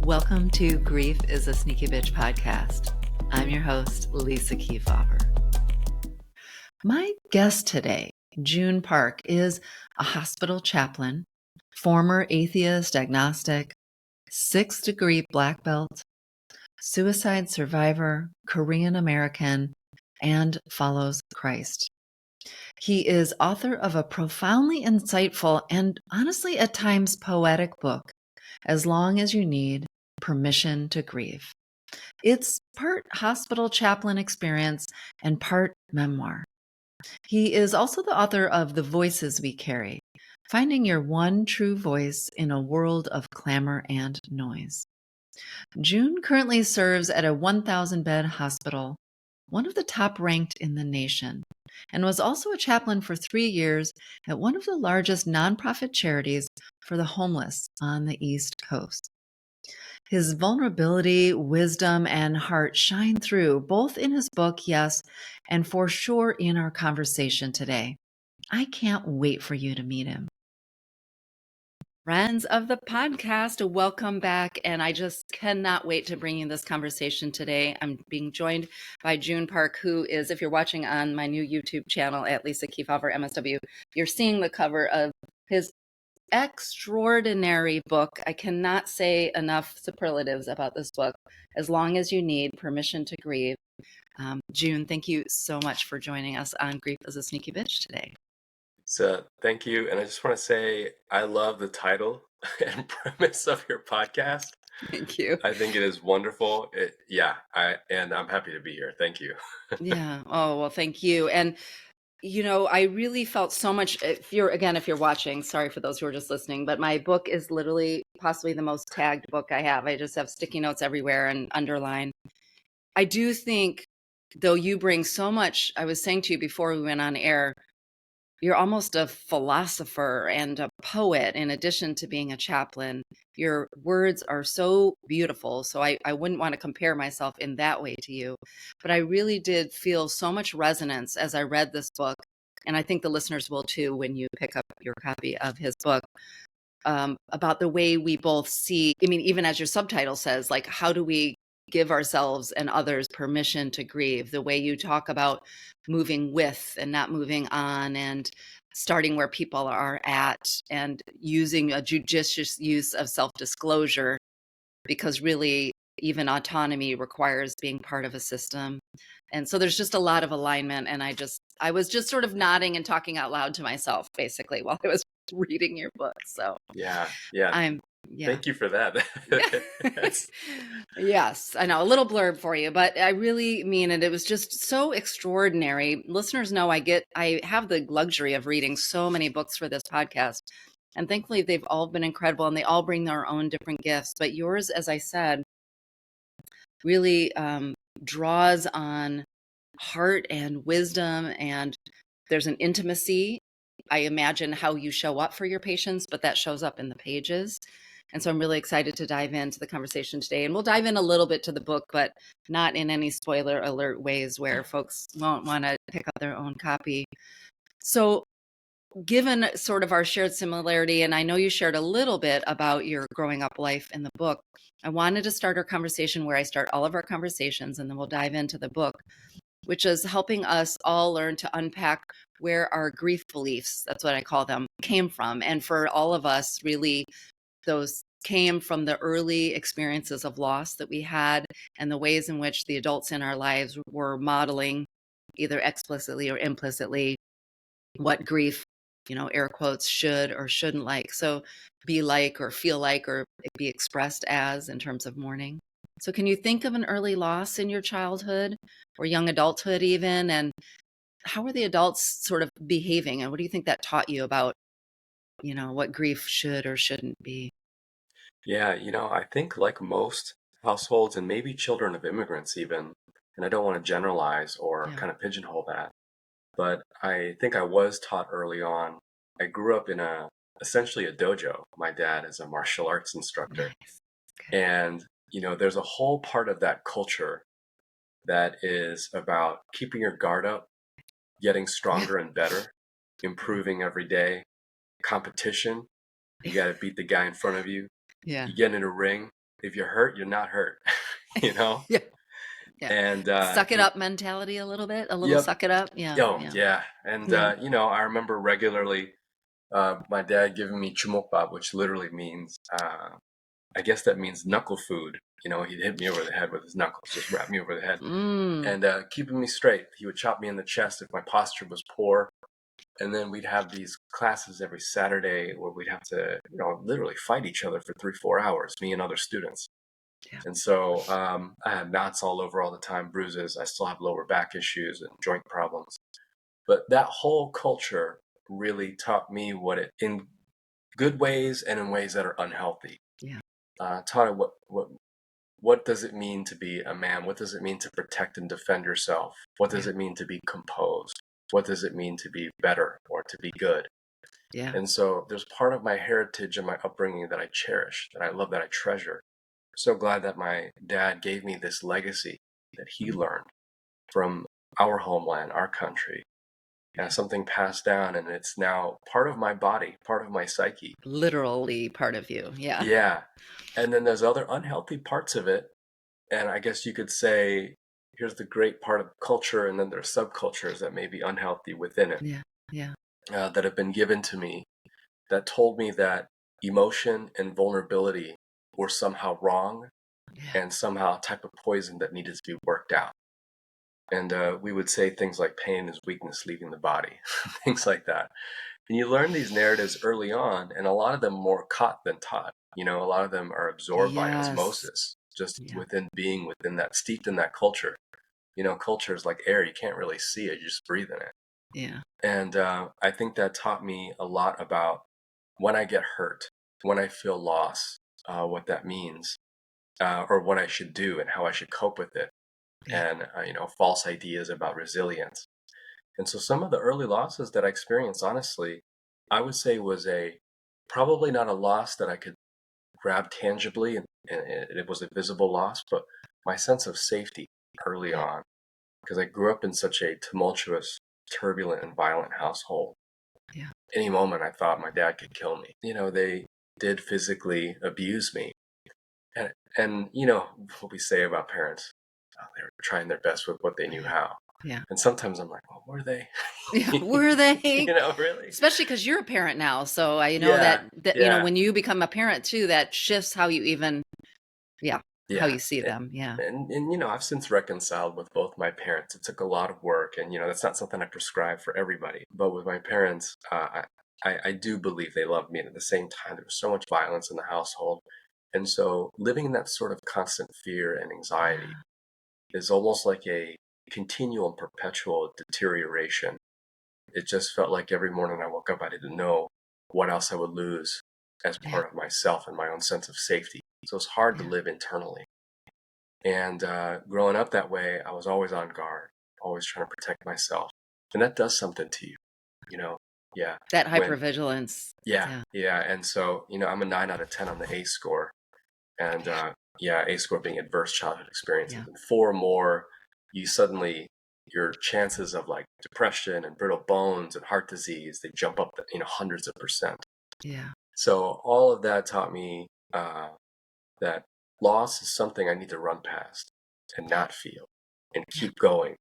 Welcome to Grieve is a Sneaky Bitch podcast. I'm your host, Lisa Kefauver. My guest today, Joon Park, is a hospital chaplain, former atheist, agnostic, 6th degree black belt, suicide survivor, Korean American, and follows Christ. He is author of a profoundly insightful and honestly at times poetic book, As Long as You Need Permission to Grieve. It's part hospital chaplain experience and part memoir. He is also the author of The Voices We Carry, Finding Your One True Voice in a World of Clamor and Noise. Joon currently serves at a 1,000-bed hospital, one of the top ranked in the nation, and was also a chaplain for 3 years at one of the largest nonprofit charities for the homeless on the East Coast. His vulnerability, wisdom, and heart shine through both in his book, yes, and for sure in our conversation today. I can't wait for you to meet him. Friends of the podcast, welcome back. And I just cannot wait to bring you this conversation today. I'm being joined by Joon Park, who is, if you're watching on my new YouTube channel at Lisa Kefauver MSW, you're seeing the cover of his extraordinary book. I cannot say enough superlatives about this book. As Long as You Need Permission to Grieve. Joon, thank you so much for joining us on Grieve is a Sneaky Bitch today. So thank you. And I just want to say I love the title and premise of your podcast. Thank you. I think it is wonderful. And I'm happy to be here. Thank you. Yeah. Oh, well, thank you. And you know, I really felt so much, if you're watching, sorry for those who are just listening, but my book is literally possibly the most tagged book I have. I just have sticky notes everywhere and underline. I do think, though, you bring so much, I was saying to you before we went on air, you're almost a philosopher and a poet in addition to being a chaplain. Your words are so beautiful. So I wouldn't want to compare myself in that way to you. But I really did feel so much resonance as I read this book. And I think the listeners will too when you pick up your copy of his book, about the way we both see. I mean, even as your subtitle says, like, how do we give ourselves and others permission to grieve? The way you talk about moving with and not moving on, and starting where people are at, and using a judicious use of self-disclosure, because really even autonomy requires being part of a system. And so there's just a lot of alignment. And I was just sort of nodding and talking out loud to myself basically while I was reading your book. So Yeah. Thank you for that. Yes, I know, a little blurb for you, but I really mean it. It was just so extraordinary. Listeners know I have the luxury of reading so many books for this podcast, and thankfully they've all been incredible and they all bring their own different gifts. But yours, as I said, really draws on heart and wisdom, and there's an intimacy. I imagine how you show up for your patients, but that shows up in the pages. And so I'm really excited to dive into the conversation today. And we'll dive in a little bit to the book, but not in any spoiler alert ways where folks won't want to pick up their own copy. So given sort of our shared similarity, and I know you shared a little bit about your growing up life in the book, I wanted to start our conversation where I start all of our conversations, and then we'll dive into the book, which is helping us all learn to unpack where our grief beliefs, that's what I call them, came from. And for all of us, really, those came from the early experiences of loss that we had, and the ways in which the adults in our lives were modeling, either explicitly or implicitly, what grief, air quotes, should or shouldn't be like or feel like or be expressed as in terms of mourning. So can you think of an early loss in your childhood or young adulthood even? And how were the adults sort of behaving? And what do you think that taught you about, what grief should or shouldn't be? Yeah, I think like most households and maybe children of immigrants even, and I don't want to generalize or kind of pigeonhole that, but I think I was taught early on. I grew up in essentially a dojo. My dad is a martial arts instructor. Nice. Okay. And, there's a whole part of that culture that is about keeping your guard up, getting stronger and better, improving every day, competition. You got to beat the guy in front of you. Yeah. You get in a ring, if you're hurt, you're not hurt, you know? Yeah. Yeah. And Suck it up mentality a little bit, a little yep. suck it up. Yeah. Oh, Yeah. yeah. And Yeah. I remember regularly my dad giving me chumokbap, which literally means I guess that means knuckle food. He'd hit me over the head with his knuckles, just wrap me over the head, Mm. and keeping me straight. He would chop me in the chest if my posture was poor. And then we'd have these classes every Saturday where we'd have to, literally fight each other for 3-4 hours, me and other students. Yeah. And so I had knots all over all the time, bruises. I still have lower back issues and joint problems. But that whole culture really taught me in good ways and in ways that are unhealthy. Yeah. Taught it what does it mean to be a man? What does it mean to protect and defend yourself? What does it mean to be composed? What does it mean to be better or to be good? Yeah. And so there's part of my heritage and my upbringing that I cherish, that I love, that I treasure. So glad that my dad gave me this legacy that he learned from our homeland, our country, as something passed down, and it's now part of my body, part of my psyche. Literally part of you. Yeah. Yeah. And then there's other unhealthy parts of it. And I guess you could say, here's the great part of culture, and then there's subcultures that may be unhealthy within it. Yeah. Yeah. That have been given to me that told me that emotion and vulnerability were somehow wrong Yeah. and somehow a type of poison that needed to be worked out. And we would say things like pain is weakness leaving the body, things like that. And you learn these narratives early on, and a lot of them more caught than taught. A lot of them are absorbed by Yes. osmosis, just Yeah. within that, steeped in that culture. Culture is like air. You can't really see it. You just breathe in it. Yeah. And I think that taught me a lot about when I get hurt, when I feel loss, what that means, or what I should do and how I should cope with it. Yeah. And, false ideas about resilience. And so some of the early losses that I experienced, honestly, I would say was probably not a loss that I could grab tangibly, and it was a visible loss, but my sense of safety early Yeah. on, because I grew up in such a tumultuous, turbulent, and violent household. Yeah. Any moment I thought my dad could kill me. They did physically abuse me. And what we say about parents, they were trying their best with what they knew how. Yeah. And sometimes I'm like, well, were they? Yeah. Were they? Really? Especially because you're a parent now. So I know Yeah, that yeah, when you become a parent too, that shifts how you even, how yeah. you see them. Yeah. And I've since reconciled with both my parents. It took a lot of work, and that's not something I prescribe for everybody. But with my parents, I do believe they loved me, and at the same time, there was so much violence in the household, and so living in that sort of constant fear and anxiety is almost like a continual and perpetual deterioration. It just felt like every morning I woke up, I didn't know what else I would lose as Yeah. part of myself and my own sense of safety. So it's hard to Yeah. live internally. And growing up that way, I was always on guard, always trying to protect myself. And that does something to you, you know? Yeah. That When, hypervigilance. yeah, Yeah. yeah. And so, I'm a 9 out of 10 on the ACE score. And yeah, ACE score being adverse childhood experiences. Yeah. And 4 more, your chances of like depression and brittle bones and heart disease, they jump up, hundreds of percent. Yeah. So all of that taught me that loss is something I need to run past and not feel and keep going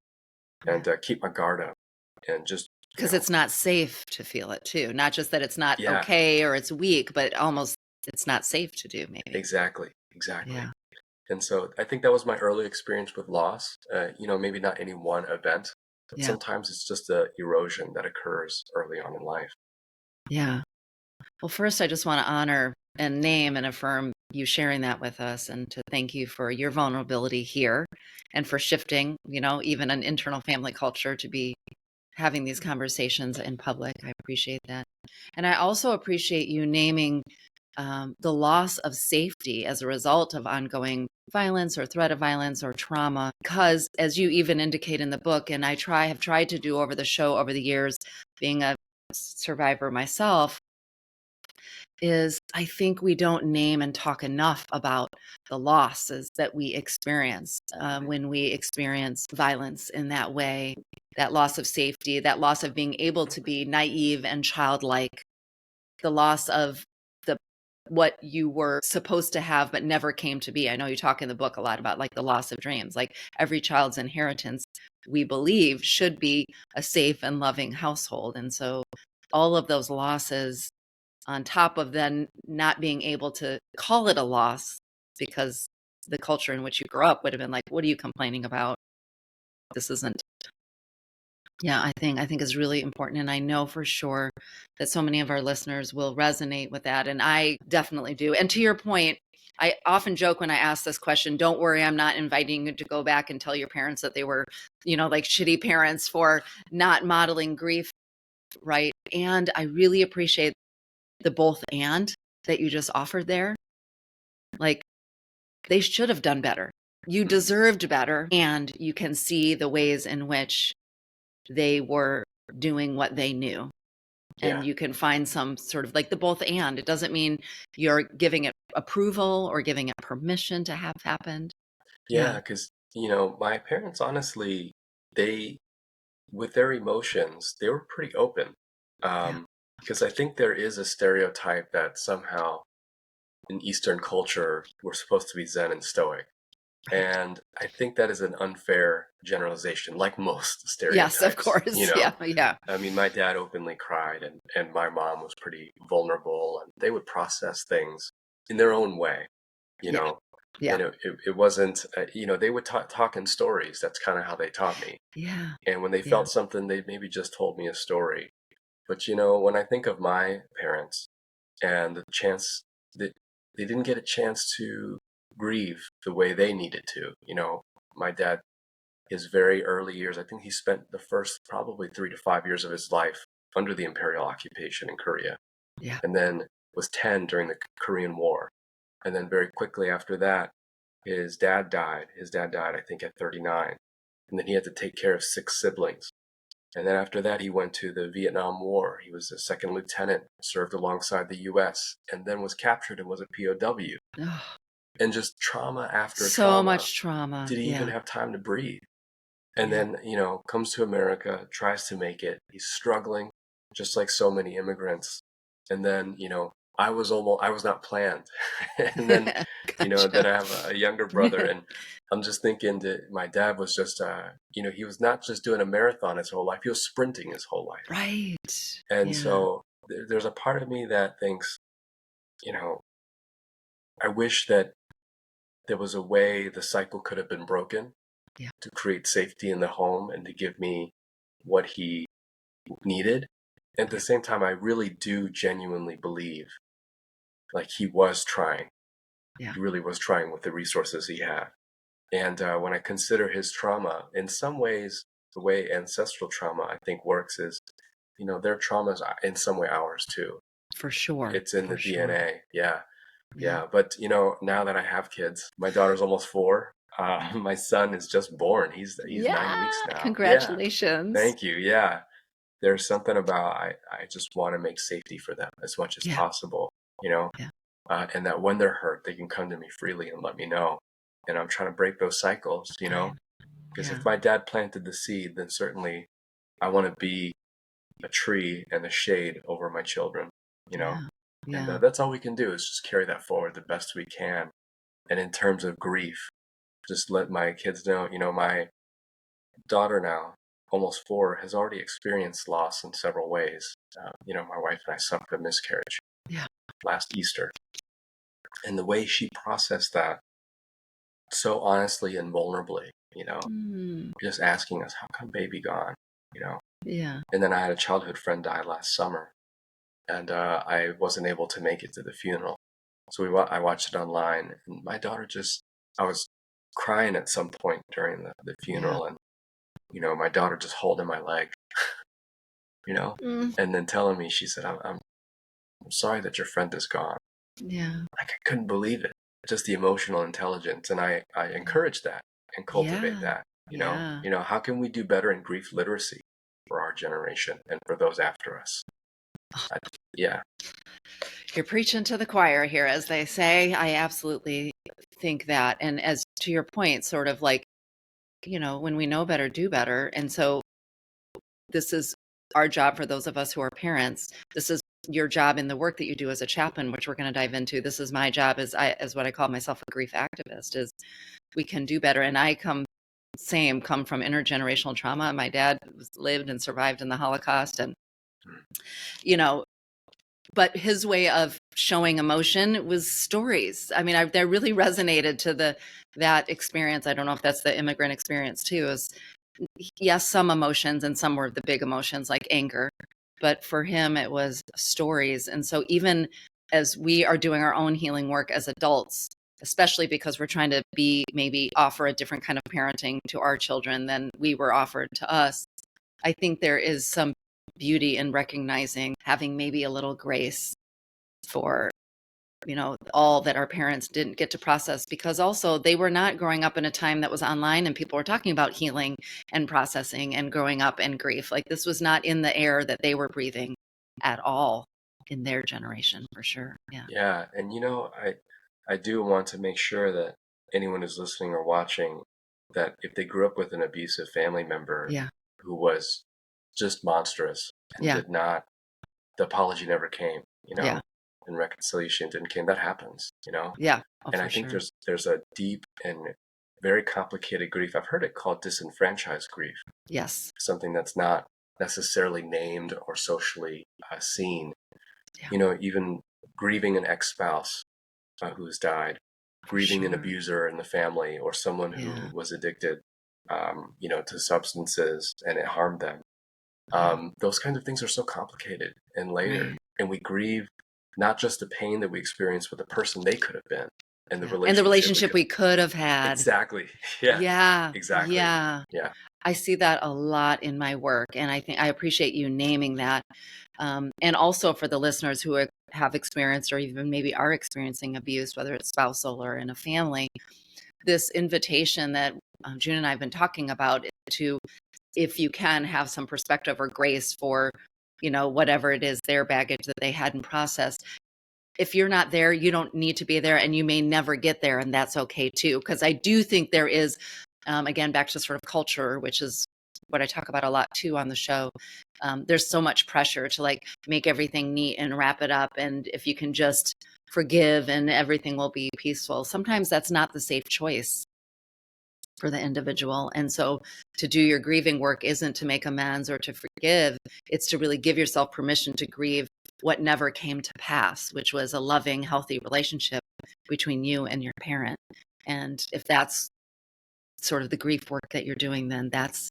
and keep my guard up and just, Because it's not safe to feel it too. Not just that it's not yeah, okay or it's weak, but almost it's not safe to do maybe. exactly. Yeah. And so I think that was my early experience with loss. Maybe not any one event, but Yeah. sometimes it's just the erosion that occurs early on in life. Yeah. Well, first, I just want to honor and name and affirm you sharing that with us and to thank you for your vulnerability here and for shifting, even an internal family culture to be having these conversations in public. I appreciate that. And I also appreciate you naming the loss of safety as a result of ongoing violence or threat of violence or trauma. Because as you even indicate in the book, and have tried to do over the show over the years, being a survivor myself, is I think we don't name and talk enough about the losses that we experience when we experience violence in that way, that loss of safety, that loss of being able to be naive and childlike, the loss of the what you were supposed to have but never came to be. I know you talk in the book a lot about like the loss of dreams. Like every child's inheritance, we believe, should be a safe and loving household. And so all of those losses, on top of then not being able to call it a loss because the culture in which you grew up would have been like, what are you complaining about? This isn't. Yeah, I think is really important. And I know for sure that so many of our listeners will resonate with that. And I definitely do. And to your point, I often joke when I ask this question, don't worry, I'm not inviting you to go back and tell your parents that they were, like shitty parents for not modeling grief, right? And I really appreciate the both and that you just offered there. Like, they should have done better. You deserved better. And you can see the ways in which they were doing what they knew. And you can find some sort of like the both and. It doesn't mean you're giving it approval or giving it permission to have happened. Yeah, because, my parents, honestly, with their emotions, they were pretty open. Because I think there is a stereotype that somehow in Eastern culture, we're supposed to be Zen and Stoic. Right. And I think that is an unfair generalization, like most stereotypes. Yes, of course. Yeah. I mean, my dad openly cried, and my mom was pretty vulnerable, and they would process things in their own way, Yeah. And it wasn't, they would talk in stories. That's kind of how they taught me. Yeah. And when they felt something, they maybe just told me a story. But, when I think of my parents and the chance that they didn't get a chance to grieve the way they needed to. My dad, his very early years, I think he spent the first probably 3 to 5 years of his life under the imperial occupation in Korea. Yeah. And then was 10 during the Korean War. And then very quickly after that, his dad died. His dad died, I think, at 39. And then he had to take care of 6 siblings. And then after that, he went to the Vietnam War. He was a second lieutenant, served alongside the U.S., and then was captured and was a POW. Ugh. And just trauma after So trauma. much trauma. Did he even have time to breathe? And then, comes to America, tries to make it. He's struggling, just like so many immigrants. And then, I was not planned. And then, Gotcha. then I have a younger brother, and I'm just thinking that my dad was just, he was not just doing a marathon his whole life, he was sprinting his whole life. Right. And so there's a part of me that thinks, I wish that there was a way the cycle could have been broken to create safety in the home and to give me what he needed. At the same time, I really do genuinely believe like he was trying. Yeah. He really was trying with the resources he had. And when I consider his trauma, in some ways, the way ancestral trauma, I think, works is, their trauma is in some way ours too. For sure. It's in the DNA. Yeah. But, now that I have kids, my daughter's almost 4. My son is just born. He's 9 weeks now. Congratulations. Yeah. Thank you. Yeah. There's something about, I just want to make safety for them as much as possible, and that when they're hurt, they can come to me freely and let me know. And I'm trying to break those cycles, because if my dad planted the seed, then certainly I want to be a tree and a shade over my children, And that's all we can do is just carry that forward the best we can. And in terms of grief, just let my kids know, my daughter now, almost 4, has already experienced loss in several ways. My wife and I suffered a miscarriage last Easter. And the way she processed that so honestly and vulnerably, just asking us, how come baby gone, Yeah. And then I had a childhood friend die last summer, and I wasn't able to make it to the funeral. So I watched it online, and my daughter I was crying at some point during the funeral, and, my daughter just holding my leg, and then telling me, she said, I'm sorry that your friend is gone. Yeah. Like, I couldn't believe it. Just the emotional intelligence. And I encourage that and cultivate that, how can we do better in grief literacy for our generation and for those after us? You're preaching to the choir here, as they say. I absolutely think that. And as to your point, sort of like, when we know better, do better. And so this is our job for those of us who are parents. This is your job in the work that you do as a chaplain, which we're going to dive into. This is my job as what I call myself, a grief activist, is we can do better. And I come from intergenerational trauma. My dad lived and survived in the Holocaust, and, but his way of showing emotion was stories. I mean, that really resonated to that experience. I don't know if that's the immigrant experience too, is yes, some emotions, and some were the big emotions like anger, but for him it was stories. And so even as we are doing our own healing work as adults, especially because we're trying to maybe offer a different kind of parenting to our children than we were offered to us, I think there is some beauty in recognizing, having maybe a little grace for all that our parents didn't get to process, because also they were not growing up in a time that was online and people were talking about healing and processing and growing up and grief. Like, this was not in the air that they were breathing at all in their generation, for sure. Yeah. And I do want to make sure that anyone who's listening or watching, that if they grew up with an abusive family member who was just monstrous and did not, the apology never came, and reconciliation didn't came. That happens, Yeah. And I think there's a deep and very complicated grief. I've heard it called disenfranchised grief. Yes. Something that's not necessarily named or socially seen. Even grieving an ex-spouse who's died, grieving an abuser in the family, or someone who was addicted, to substances and it harmed them. Those kinds of things are so complicated and layered, and we grieve not just the pain that we experience with the person they could have been, and the relationship we could have had. Exactly. Yeah. Exactly. Yeah. I see that a lot in my work, and I think I appreciate you naming that. And also for the listeners who have experienced or even maybe are experiencing abuse, whether it's spousal or in a family, this invitation that Joon and I have been talking about, to, if you can, have some perspective or grace for, whatever it is, their baggage that they hadn't processed. If you're not there, you don't need to be there, and you may never get there, and that's okay too. Because I do think there is, again, back to sort of culture, which is what I talk about a lot too on the show. There's so much pressure to make everything neat and wrap it up, and if you can just forgive and everything will be peaceful. Sometimes that's not the safe choice for the individual. And so to do your grieving work isn't to make amends or to forgive. It's to really give yourself permission to grieve what never came to pass, which was a loving, healthy relationship between you and your parent. And if that's sort of the grief work that you're doing, then that's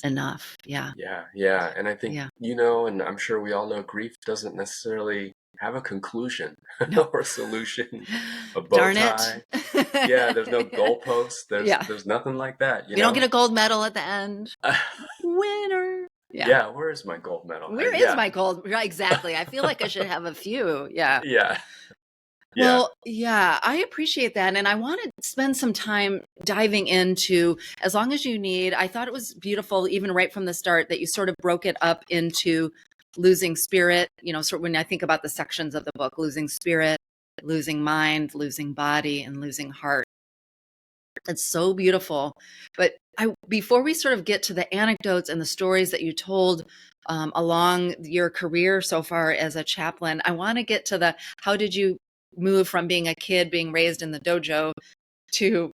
enough. Yeah. And I think, and I'm sure we all know, grief doesn't necessarily have a conclusion or a solution, a bow tie. There's no goalpost. There's nothing like that. You don't get a gold medal at the end. Winner. Where is my gold medal? Where is my gold? Right, exactly. I feel like I should have a few. Well, I appreciate that. And I want to spend some time diving into, as long as you need. I thought it was beautiful, even right from the start, that you sort of broke it up into losing spirit, sort of when I think about the sections of the book: losing spirit, losing mind, losing body, and losing heart. It's so beautiful. But before we sort of get to the anecdotes and the stories that you told along your career so far as a chaplain, I want to get to how did you move from being a kid being raised in the dojo to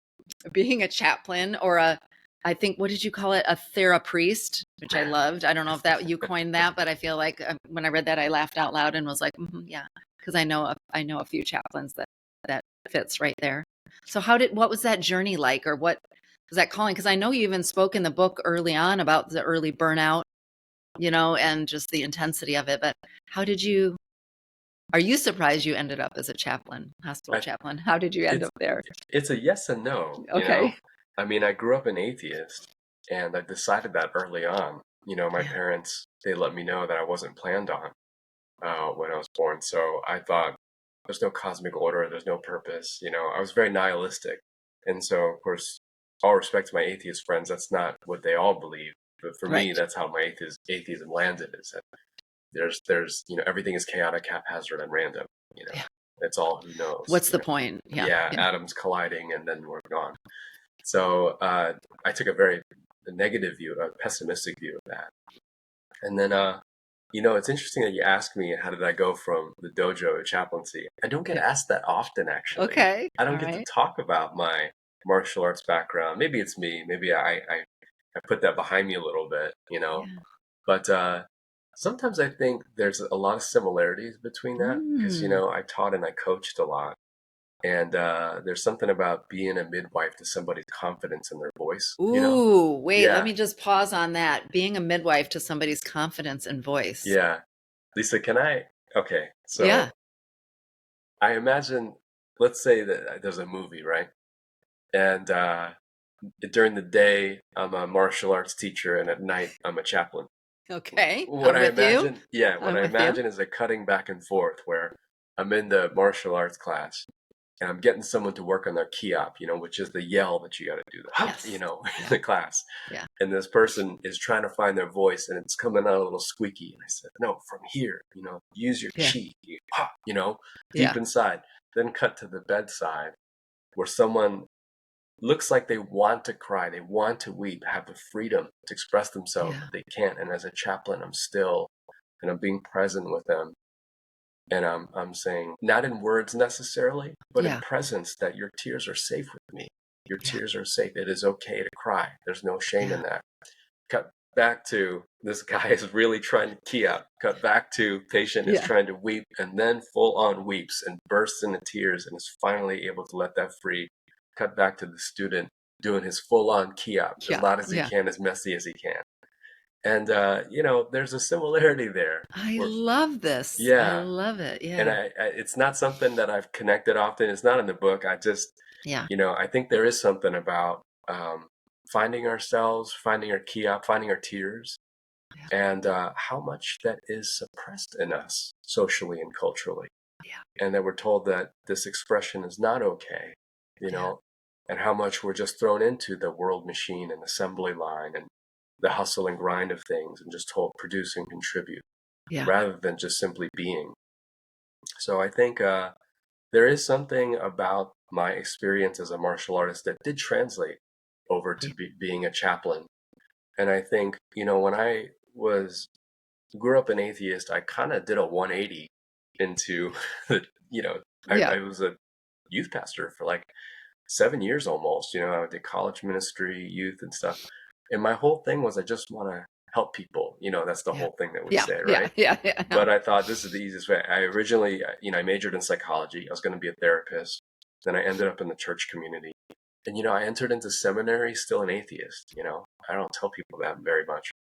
being a chaplain, or I think, what did you call it? A therapriest, which I loved. I don't know if that you coined that, but I feel like when I read that, I laughed out loud and was like, because I know a few chaplains that fits right there. So what was that journey like, or what was that calling? Because I know you even spoke in the book early on about the early burnout, and just the intensity of it. But are you surprised you ended up as a chaplain, hospital chaplain? How did you end up there? It's a yes and no. Okay. I mean, I grew up an atheist, and I decided that early on. My parents, they let me know that I wasn't planned on when I was born. So I thought, there's no cosmic order, there's no purpose. I was very nihilistic. And so, of course, all respect to my atheist friends, that's not what they all believe. But for me, that's how my atheism landed, is that there's everything is chaotic, haphazard, and random. It's all who knows. What's the point? Atoms colliding and then we're gone. So I took a very negative view, a pessimistic view of that. And then It's interesting that you asked me how did I go from the dojo to chaplaincy. I don't get Yeah. asked that often, actually. Okay. I All don't get to right. talk about my martial arts background. Maybe it's me. Maybe I put that behind me a little bit. Yeah. But sometimes I think there's a lot of similarities between that because, Mm. I taught and I coached a lot. And there's something about being a midwife to somebody's confidence in their voice. Ooh, wait, let Yeah, me just pause on that. Being a midwife to somebody's confidence and voice. yeah. Lisa, can I? Okay, so Yeah. I imagine, let's say that there's a movie, right? And during the day, I'm a martial arts teacher, and at night, I'm a chaplain. Okay. What I'm I with you. imagine, yeah, what I'm I with you. imagine is a cutting back and forth where I'm in the martial arts class and I'm getting someone to work on their kiap, which is the yell that you got to do, the hup, Yes. in Yeah. the class. Yeah. And this person is trying to find their voice and it's coming out a little squeaky. And I said, no, from here, use your Yeah. chi, pop, deep Yeah. inside. Then cut to the bedside where someone looks like they want to cry, they want to weep, have the freedom to express themselves, Yeah. but they can't. And as a chaplain, I'm still and I'm being present with them. And I'm saying, not in words necessarily, but in Yeah. presence, that your tears are safe with me. Your Yeah. tears are safe. It is okay to cry. There's no shame Yeah. in that. Cut back to this guy is really trying to key up. Cut back to patient is Yeah. trying to weep and then full on weeps and bursts into tears and is finally able to let that free. Cut back to the student doing his full on key up as Yeah. loud as he Yeah. can, as messy as he can. And there's a similarity there. I Where, love this. I yeah, love it. and Yeah. it's not something that I've connected often. It's not in the book. I just, Yeah. I think there is something about finding ourselves, finding our key up, finding our tears, Yeah. and how much that is suppressed in us socially and culturally, Yeah. and that we're told that this expression is not okay, you Yeah. know, and how much we're just thrown into the world machine and assembly line and the hustle and grind of things and just told produce and contribute Yeah. rather than just simply being. So I think there is something about my experience as a martial artist that did translate over to being a chaplain. And I think, when I grew up an atheist, I kind of did a 180 into the, Yeah. I was a youth pastor for like 7 years almost. I did college ministry, youth and stuff. And my whole thing was I just want to help people. That's the Yeah. whole thing that we Yeah. say, Yeah. right? Yeah. Yeah. Yeah. But I thought this is the easiest way. I originally, I majored in psychology. I was going to be a therapist. Then I ended up in the church community. And, I entered into seminary still an atheist. I don't tell people that very much.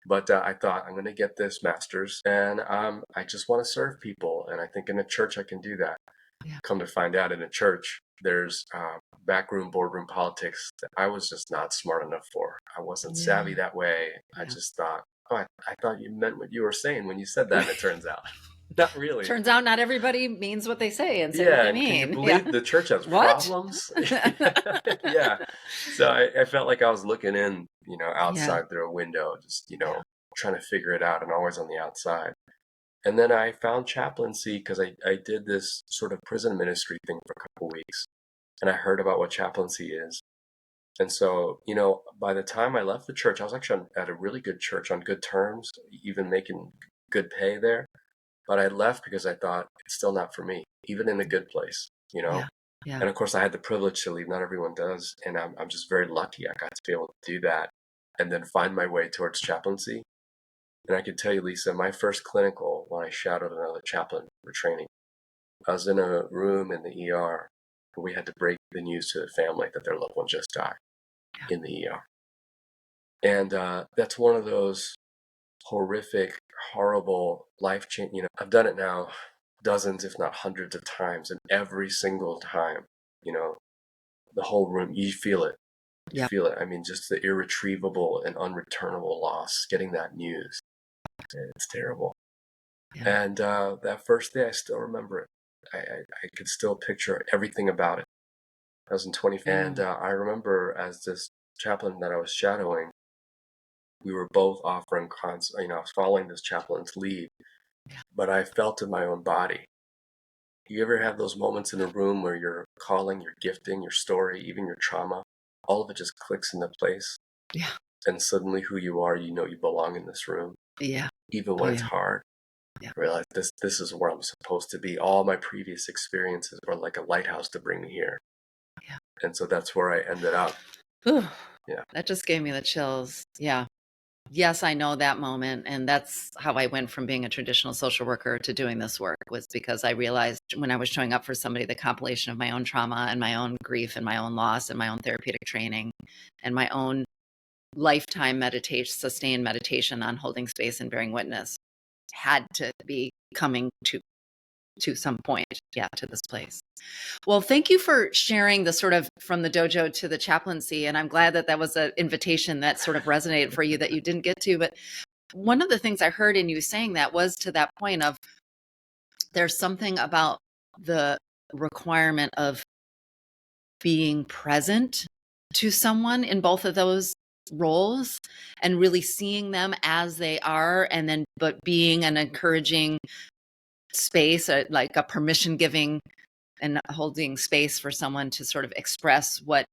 But I thought I'm going to get this master's and I just want to serve people. And I think in a church I can do that. Yeah. Come to find out in a church, there's backroom, boardroom politics that I was just not smart enough for. I wasn't savvy Yeah. that way. I Yeah. just thought, oh, I thought you meant what you were saying when you said that. And it turns out, not really. Turns out not everybody means what they say and say what Yeah, they and can you mean. Yeah. believe the church has What? problems? Yeah. So I felt like I was looking in, Yeah. outside through a window, just, Yeah. trying to figure it out and always on the outside. And then I found chaplaincy because I did this sort of prison ministry thing for a couple weeks and I heard about what chaplaincy is. And so, by the time I left the church, I was actually at a really good church on good terms, even making good pay there. But I left because I thought it's still not for me, even in a good place. Yeah. Yeah. And of course, I had the privilege to leave. Not everyone does. And I'm just very lucky I got to be able to do that and then find my way towards chaplaincy. And I can tell you, Lisa, my first clinical, when I shadowed another chaplain for training, I was in a room in the ER where we had to break the news to the family that their loved one just died in the ER. And that's one of those horrific, horrible, life change. I've done it now dozens, if not hundreds of times, and every single time, you know, the whole room, you feel it. You Yeah. feel it. I mean, just the irretrievable and unreturnable loss, getting that news. It's terrible. Yeah. And that first day, I still remember it. I could still picture everything about it. I was in 20, and I remember as this chaplain that I was shadowing, we were both offering I was following this chaplain's lead, but I felt in my own body. You ever have those moments in a room where your calling, your gifting, your story, even your trauma, all of it just clicks into place, Yeah. and suddenly who you are, you belong in this room. Yeah. even when it's hard. Yeah. I realized this is where I'm supposed to be. All my previous experiences were like a lighthouse to bring me here. Yeah. And so that's where I ended up. Whew. Yeah. That just gave me the chills. Yeah. Yes, I know that moment. And that's how I went from being a traditional social worker to doing this work, was because I realized when I was showing up for somebody, the compilation of my own trauma and my own grief and my own loss and my own therapeutic training and my own lifetime meditation, sustained meditation on holding space and bearing witness had to be coming to some point, to this place. Well, thank you for sharing the sort of from the dojo to the chaplaincy. And I'm glad that that was an invitation that sort of resonated for you that you didn't get to. But one of the things I heard in you saying that was to that point of there's something about the requirement of being present to someone in both of those roles and really seeing them as they are, and then but being an encouraging space, like a permission giving and holding space for someone to sort of express what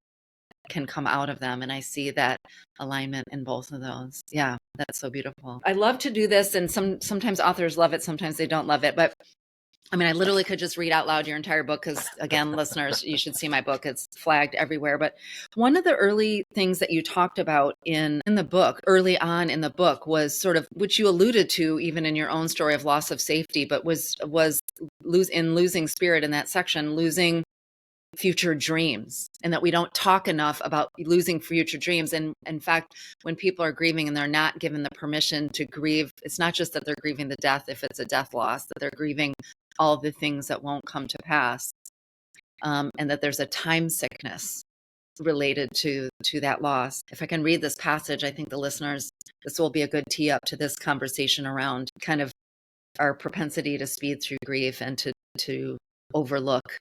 can come out of them. And I see that alignment in both of those. Yeah, that's so beautiful. I love to do this, and sometimes authors love it, sometimes they don't love it, but I mean, I literally could just read out loud your entire book because, again, listeners, you should see my book. It's flagged everywhere. But one of the early things that you talked about in the book, early on in the book, was sort of, which you alluded to even in your own story of loss of safety, but was losing spirit in that section, losing future dreams, and that we don't talk enough about losing future dreams. And in fact, when people are grieving and they're not given the permission to grieve, it's not just that they're grieving the death, if it's a death loss, that they're grieving all the things that won't come to pass, and that there's a time sickness related to that loss. If I can read this passage, I think the listeners, this will be a good tee up to this conversation around kind of our propensity to speed through grief and to overlook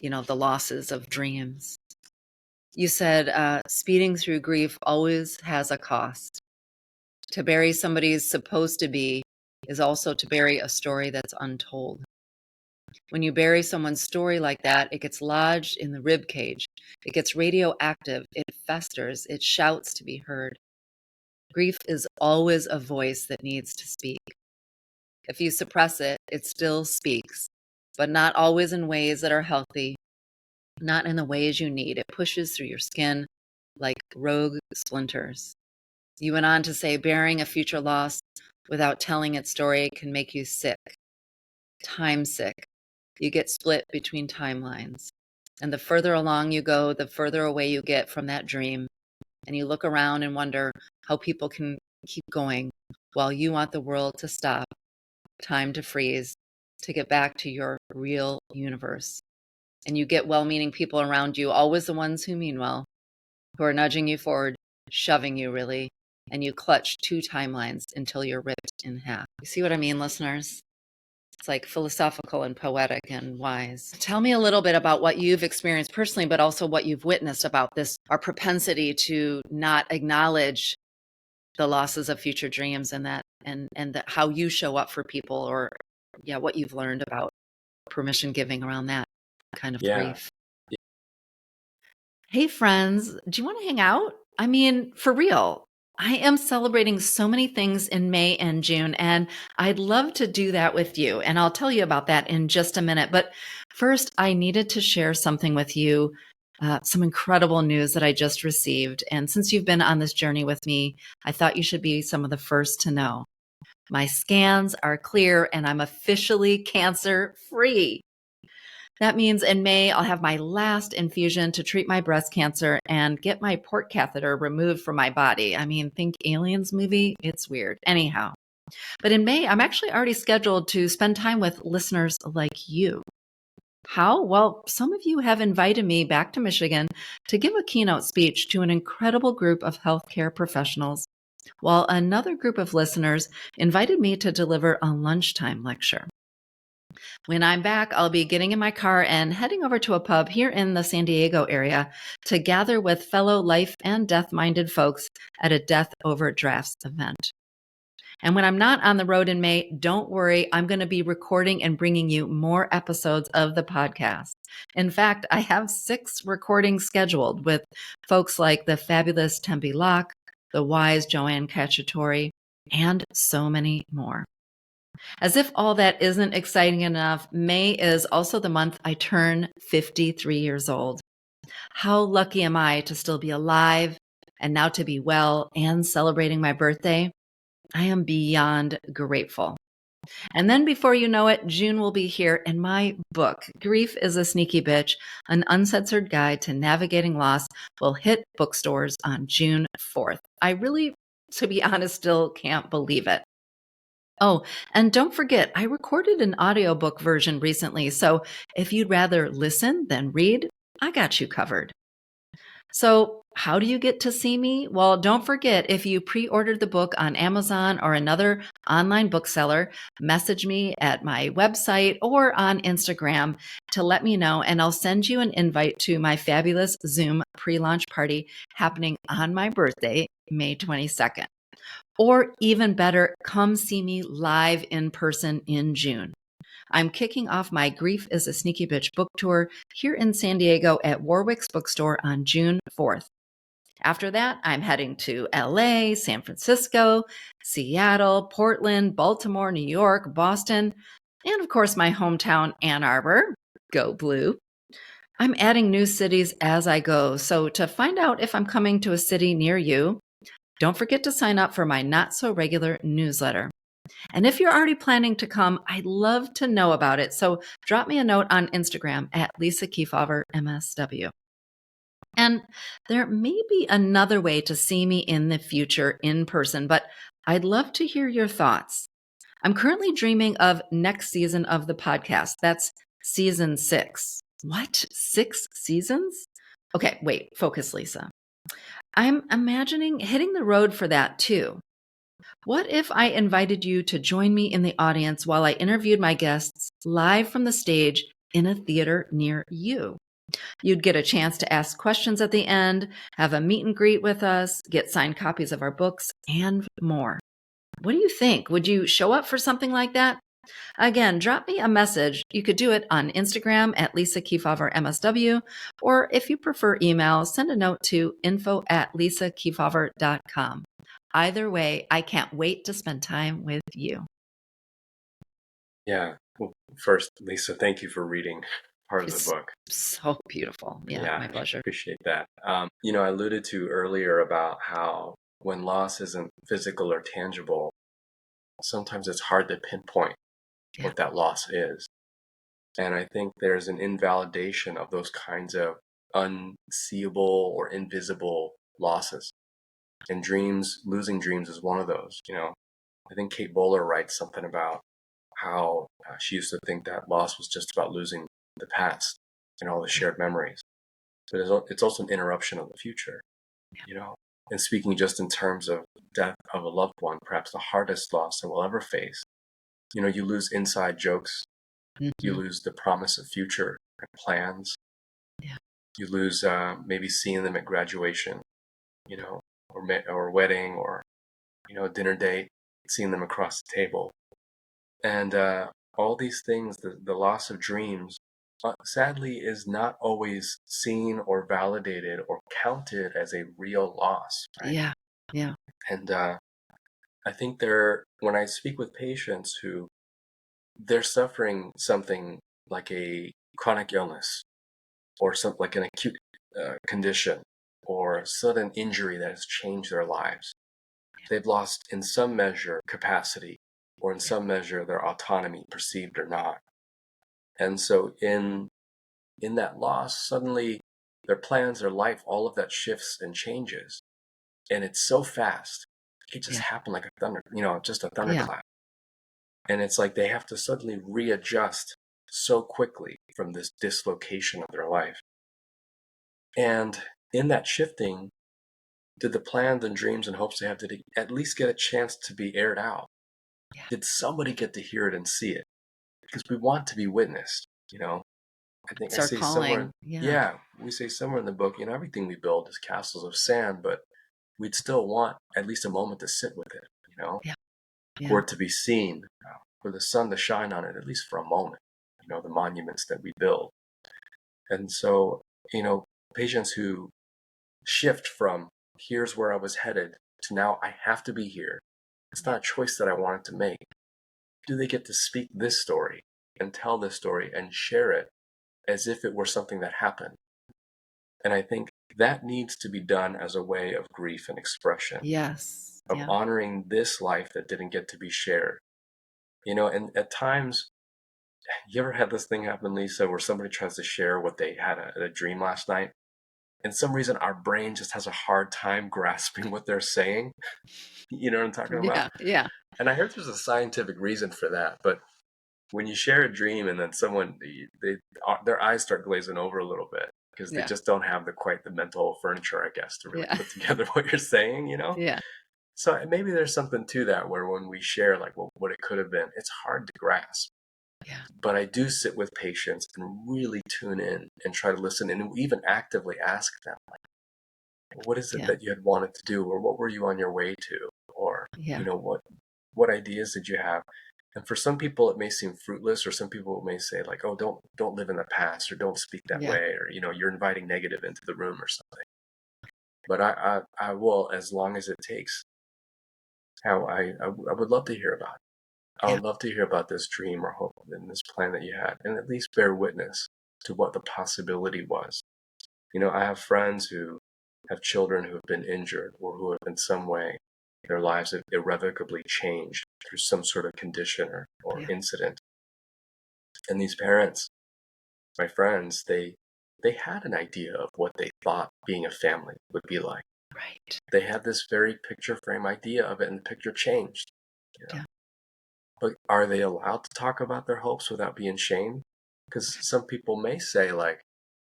the losses of dreams. You said, speeding through grief always has a cost. To bury somebody's supposed to be is also to bury a story that's untold. When you bury someone's story like that, it gets lodged in the rib cage. It gets radioactive. It festers. It shouts to be heard. Grief is always a voice that needs to speak. If you suppress it, it still speaks, but not always in ways that are healthy, not in the ways you need. It pushes through your skin like rogue splinters. You went on to say, bearing a future loss without telling its story can make you sick, time sick. You get split between timelines. And the further along you go, the further away you get from that dream. And you look around and wonder how people can keep going while you want the world to stop, time to freeze, to get back to your real universe. And you get well-meaning people around you, always the ones who mean well, who are nudging you forward, shoving you really, and you clutch two timelines until you're ripped in half. You see what I mean, listeners? It's like philosophical and poetic and wise. Tell me a little bit about what you've experienced personally, but also what you've witnessed about this, our propensity to not acknowledge the losses of future dreams, and how you show up for people, or what you've learned about permission giving around that kind of grief. Hey friends, do you want to hang out? I mean, for real. I am celebrating so many things in May and June, and I'd love to do that with you. And I'll tell you about that in just a minute. But first, I needed to share something with you, some incredible news that I just received. And since you've been on this journey with me, I thought you should be some of the first to know. My scans are clear, and I'm officially cancer-free. That means in May, I'll have my last infusion to treat my breast cancer and get my port catheter removed from my body. I mean, think Aliens movie. It's weird. Anyhow. But in May, I'm actually already scheduled to spend time with listeners like you. How? Well, some of you have invited me back to Michigan to give a keynote speech to an incredible group of healthcare professionals, while another group of listeners invited me to deliver a lunchtime lecture. When I'm back, I'll be getting in my car and heading over to a pub here in the San Diego area to gather with fellow life and death-minded folks at a Death Over Drafts event. And when I'm not on the road in May, don't worry, I'm going to be recording and bringing you more episodes of the podcast. In fact, I have 6 recordings scheduled with folks like the fabulous Tempe Locke, the wise Joanne Cacciatore, and so many more. As if all that isn't exciting enough, May is also the month I turn 53 years old. How lucky am I to still be alive and now to be well and celebrating my birthday? I am beyond grateful. And then before you know it, June will be here, and my book, Grief is a Sneaky Bitch, an uncensored guide to navigating loss, will hit bookstores on June 4th. I really, to be honest, still can't believe it. Oh, and don't forget, I recorded an audiobook version recently, so if you'd rather listen than read, I got you covered. So, how do you get to see me? Well, don't forget, if you pre ordered the book on Amazon or another online bookseller, message me at my website or on Instagram to let me know, and I'll send you an invite to my fabulous Zoom pre launch party happening on my birthday, May 22nd. Or even better, come see me live in person in June. I'm kicking off my Grief is a Sneaky Bitch book tour here in San Diego at Warwick's Bookstore on June 4th. After that, I'm heading to LA, San Francisco, Seattle, Portland, Baltimore, New York, Boston, and of course, my hometown, Ann Arbor. Go Blue. I'm adding new cities as I go. So to find out if I'm coming to a city near you, don't forget to sign up for my not so regular newsletter. And if you're already planning to come, I'd love to know about it. So drop me a note on Instagram at Lisa Kefauver MSW. And there may be another way to see me in the future in person, but I'd love to hear your thoughts. I'm currently dreaming of next season of the podcast. That's season 6. What? 6 seasons? Okay, wait, focus, Lisa. I'm imagining hitting the road for that too. What if I invited you to join me in the audience while I interviewed my guests live from the stage in a theater near you? You'd get a chance to ask questions at the end, have a meet and greet with us, get signed copies of our books, and more. What do you think? Would you show up for something like that? Again, drop me a message. You could do it on Instagram at Lisa Kefauver MSW, or if you prefer email, send a note to info@lisakefauver.com. Either way, I can't wait to spend time with you. Yeah. Well, first, Lisa, thank you for reading part of the It's book. so beautiful. Yeah, my pleasure. Appreciate that. I alluded to earlier about how when loss isn't physical or tangible, sometimes it's hard to pinpoint what that loss is. And I think there's an invalidation of those kinds of unseeable or invisible losses. And losing dreams is one of those. I think Kate Bowler writes something about how she used to think that loss was just about losing the past and all the shared memories. But it's also an interruption of the future, And speaking just in terms of death of a loved one, perhaps the hardest loss that we'll ever face, you lose inside jokes, you lose the promise of future plans, you lose maybe seeing them at graduation, or wedding, or a dinner date, seeing them across the table. And all these things, the loss of dreams, sadly, is not always seen or validated or counted as a real loss, right? Yeah. And I think when I speak with patients who they're suffering something like a chronic illness or something like an acute condition or a sudden injury that has changed their lives, they've lost in some measure capacity or in some measure their autonomy, perceived or not. And so in that loss, suddenly their plans, their life, all of that shifts and changes. And it's so fast. It just happened like just a thunderclap. And it's like they have to suddenly readjust so quickly from this dislocation of their life. And in that shifting, did the plans and dreams and hopes they have, did it at least get a chance to be aired out? Did somebody get to hear it and see it? Because we want to be witnessed, I think It's our calling. We say somewhere in the book, everything we build is castles of sand, but we'd still want at least a moment to sit with it, for it to be seen, for the sun to shine on it, at least for a moment, the monuments that we build. And so, patients who shift from here's where I was headed to now I have to be here It's not a choice that I wanted to make. Do they get to speak this story and tell this story and share it as if it were something that happened? And I think that needs to be done as a way of grief and expression, Yes. of Yeah. honoring this life that didn't get to be shared. And at times, you ever had this thing happen, Lisa, where somebody tries to share what they had a dream last night? And some reason our brain just has a hard time grasping what they're saying. You know what I'm talking about? Yeah. Yeah. And I heard there's a scientific reason for that. But when you share a dream and then their eyes start glazing over a little bit because they Yeah. just don't have quite the mental furniture, I guess, to really Yeah. put together what you're saying. Yeah. So maybe there's something to that where when we share like what it could have been, it's hard to grasp. Yeah. But I do sit with patients and really tune in and try to listen and even actively ask them, like, what is it Yeah. that you had wanted to do, or what were you on your way to, or Yeah. what ideas did you have? And for some people it may seem fruitless, or some people may say like, oh, don't live in the past, or don't speak that Yeah. way, or you're inviting negative into the room or something. But I will, as long as it takes. How I would love to hear about it. I Yeah. would love to hear about this dream or hope and this plan that you had, and at least bear witness to what the possibility was. I have friends who have children who have been injured or who have in some way their lives have irrevocably changed through some sort of condition or Yeah. incident. And these parents, my friends, they had an idea of what they thought being a family would be like. Right. They had this very picture frame idea of it, and the picture changed. Yeah. But are they allowed to talk about their hopes without being shamed? Because some people may say, like,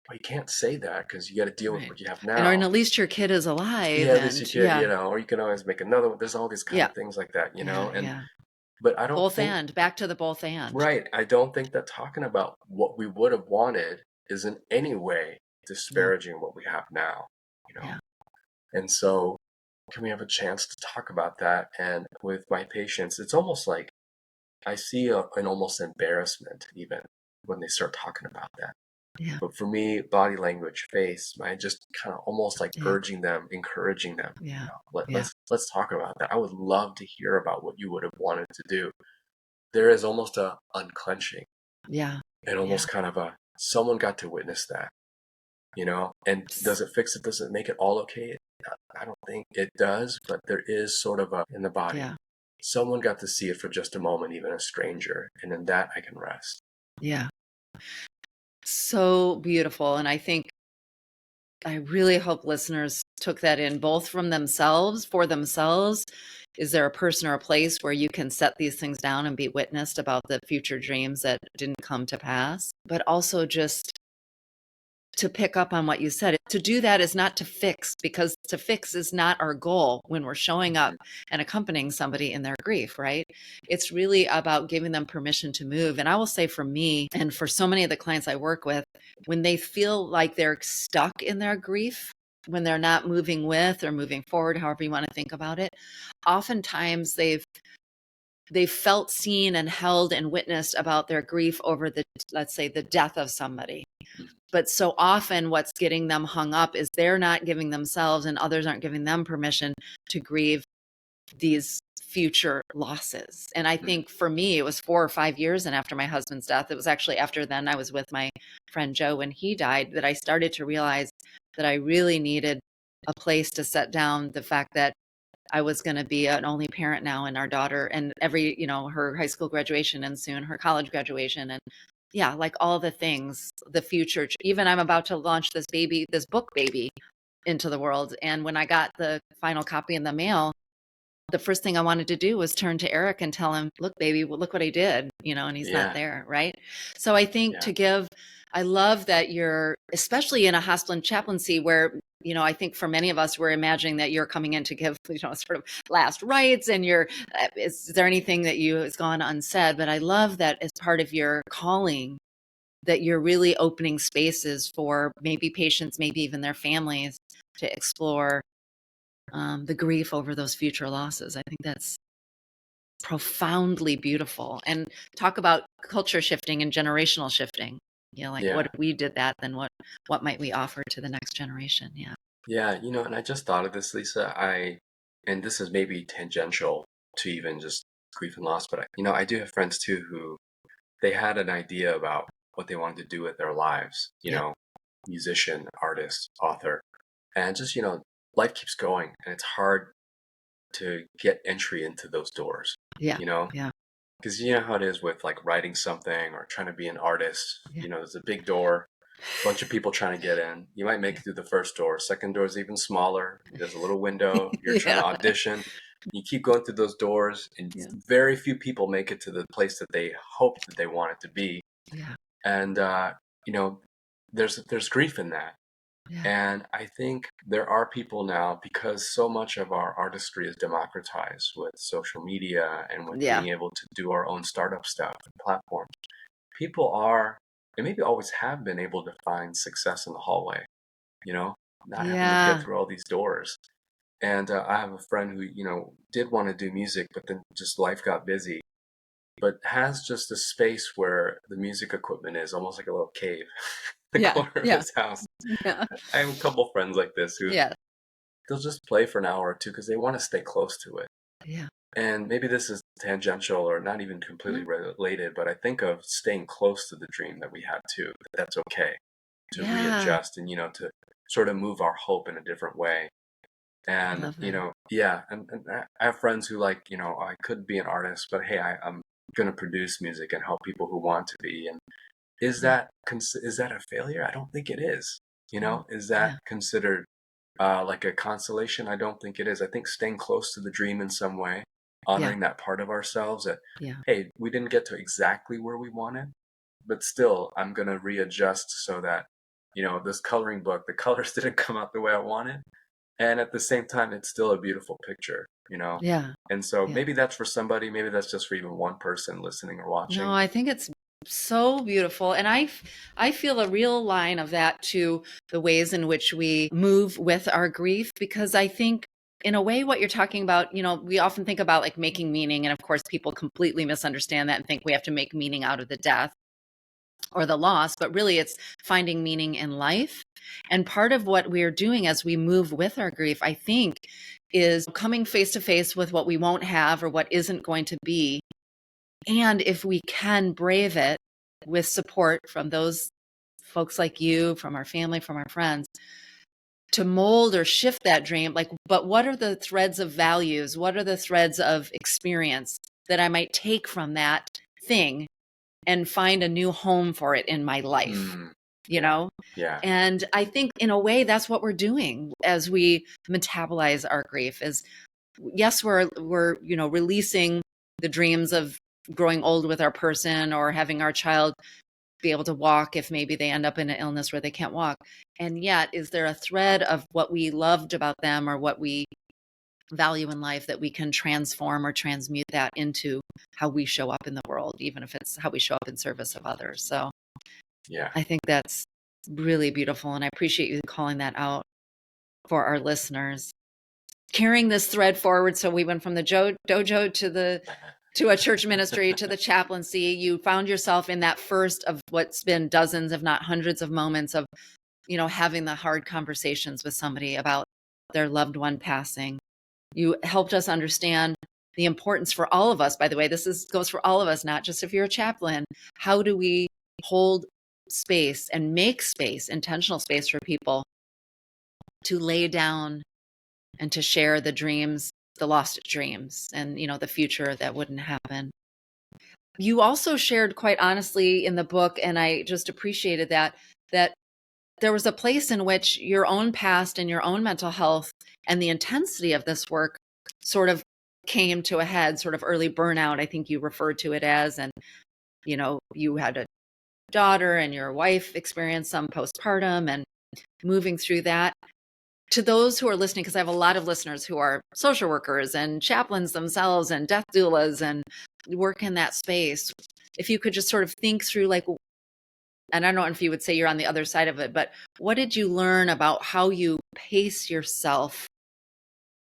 well, you can't say that because you got to deal with Right. what you have And now. at least your kid is alive, Yeah, at least you and could, yeah. or you can always make another one. There's all these kind Yeah. of things like that, Yeah. and Yeah. but I don't Both think, and back to the both and. right, I don't think that talking about what we would have wanted is in any way No. disparaging what we have now, you know. Yeah. And so, can we have a chance to talk about that? And with my patients, it's almost like I see an almost embarrassment even when they start talking about that. Yeah. But for me, body language, face, I just kind of almost like Yeah. urging them, encouraging them. Yeah. Yeah. Let's talk about that. I would love to hear about what you would have wanted to do. There is almost a unclenching Yeah. and Yeah. almost kind of a someone got to witness that, And does it fix it? Does it make it all okay? I don't think it does, but there is sort of a in the body. Yeah. Someone got to see it for just a moment, even a stranger, and in that I can rest. Yeah. So beautiful. And I really hope listeners took that in both from themselves, for themselves. Is there a person or a place where you can set these things down and be witnessed about the future dreams that didn't come to pass? But also just to pick up on what you said, to do that is not to fix, because to fix is not our goal when we're showing up and accompanying somebody in their grief, right? It's really about giving them permission to move. And I will say for me, and for so many of the clients I work with, when they feel like they're stuck in their grief, when they're not moving with or moving forward, however you want to think about it, oftentimes they've felt seen and held and witnessed about their grief over let's say, the death of somebody. But so often what's getting them hung up is they're not giving themselves and others aren't giving them permission to grieve these future losses. And I think for me, it was 4 or 5 years. And after my husband's death, it was actually after then I was with my friend Joe when he died, that I started to realize that I really needed a place to set down the fact that I was going to be an only parent now, and our daughter, and her high school graduation, and soon her college graduation. And yeah, like all the things, the future, even I'm about to launch this book baby into the world. And when I got the final copy in the mail, the first thing I wanted to do was turn to Eric and tell him, look, baby, well, look what I did, and he's not Yeah, there. Right. So I think yeah, I love that you're, especially in a hospital and chaplaincy where, I think for many of us, we're imagining that you're coming in to give, sort of last rites, and is there anything that has gone unsaid? But I love that as part of your calling, that you're really opening spaces for maybe patients, maybe even their families, to explore the grief over those future losses. I think that's profoundly beautiful. And talk about culture shifting and generational shifting. Like what yeah, if we did that, then what might we offer to the next generation? Yeah. yeah. And I just thought of this, Lisa. And this is maybe tangential, to even just grief and loss. But I do have friends too who they had an idea about what they wanted to do with their lives. Musician, artist, author, and just life keeps going, and it's hard to get entry into those doors. Yeah. You know, Yeah. because you know how it is with like writing something or trying to be an artist. Yeah. There's a big door, bunch of people trying to get in. You might make it through the first door. Second door is even smaller. There's a little window. You're trying to audition. You keep going through those doors, and very few people make it to the place that they hoped that they wanted to be. Yeah. And there's grief in that. Yeah. And I think there are people now, because so much of our artistry is democratized with social media and with being able to do our own startup stuff and platforms. People are, and maybe always have been, able to find success in the hallway, not having to get through all these doors. And I have a friend who, did want to do music, but then just life got busy, but has just a space where the music equipment is almost like a little cave in the corner of his house. Yeah. I have a couple friends like this who they'll just play for an hour or two because they want to stay close to it. Yeah. And maybe this is tangential or not even completely related, but I think of staying close to the dream that we have too. That's okay to readjust and, to sort of move our hope in a different way. And, and I have friends who I could be an artist, but hey, I'm going to produce music and help people who want to be. And is that a failure? I don't think it is. Is that considered like a consolation? I don't think it is. I think staying close to the dream in some way, honoring that part of ourselves that, hey, we didn't get to exactly where we wanted, but still I'm going to readjust so that, this coloring book, the colors didn't come out the way I wanted. And at the same time, it's still a beautiful picture, Yeah. And so maybe that's for somebody, maybe that's just for even one person listening or watching. No, I think it's so beautiful. And I feel a real line of that to the ways in which we move with our grief, because I think in a way what you're talking about, we often think about like making meaning. And of course, people completely misunderstand that and think we have to make meaning out of the death or the loss, but really it's finding meaning in life. And part of what we're doing as we move with our grief, I think, is coming face to face with what we won't have or what isn't going to be. And if we can brave it with support from those folks like you, from our family, from our friends, to mold or shift that dream, but what are the threads of values? What are the threads of experience that I might take from that thing and find a new home for it in my life? Yeah. And I think in a way that's what we're doing as we metabolize our grief is, yes, we're releasing the dreams of growing old with our person or having our child be able to walk if maybe they end up in an illness where they can't walk. And yet, is there a thread of what we loved about them or what we value in life that we can transform or transmute that into how we show up in the world, even if it's how we show up in service of others? So I think that's really beautiful. And I appreciate you calling that out for our listeners. Carrying this thread forward. So we went from the dojo to a church ministry, to the chaplaincy. You found yourself in that first of what's been dozens, if not hundreds of moments of, having the hard conversations with somebody about their loved one passing. You helped us understand the importance for all of us. By the way, goes for all of us, not just if you're a chaplain. How do we hold space and make space, intentional space for people to lay down and to share the dreams, the lost dreams, and, the future that wouldn't happen. You also shared quite honestly in the book, and I just appreciated that there was a place in which your own past and your own mental health and the intensity of this work sort of came to a head, sort of early burnout, I think you referred to it as. And, you had a daughter and your wife experienced some postpartum and moving through that. To those who are listening, because I have a lot of listeners who are social workers and chaplains themselves and death doulas and work in that space, if you could just sort of think through, and I don't know if you would say you're on the other side of it, but what did you learn about how you pace yourself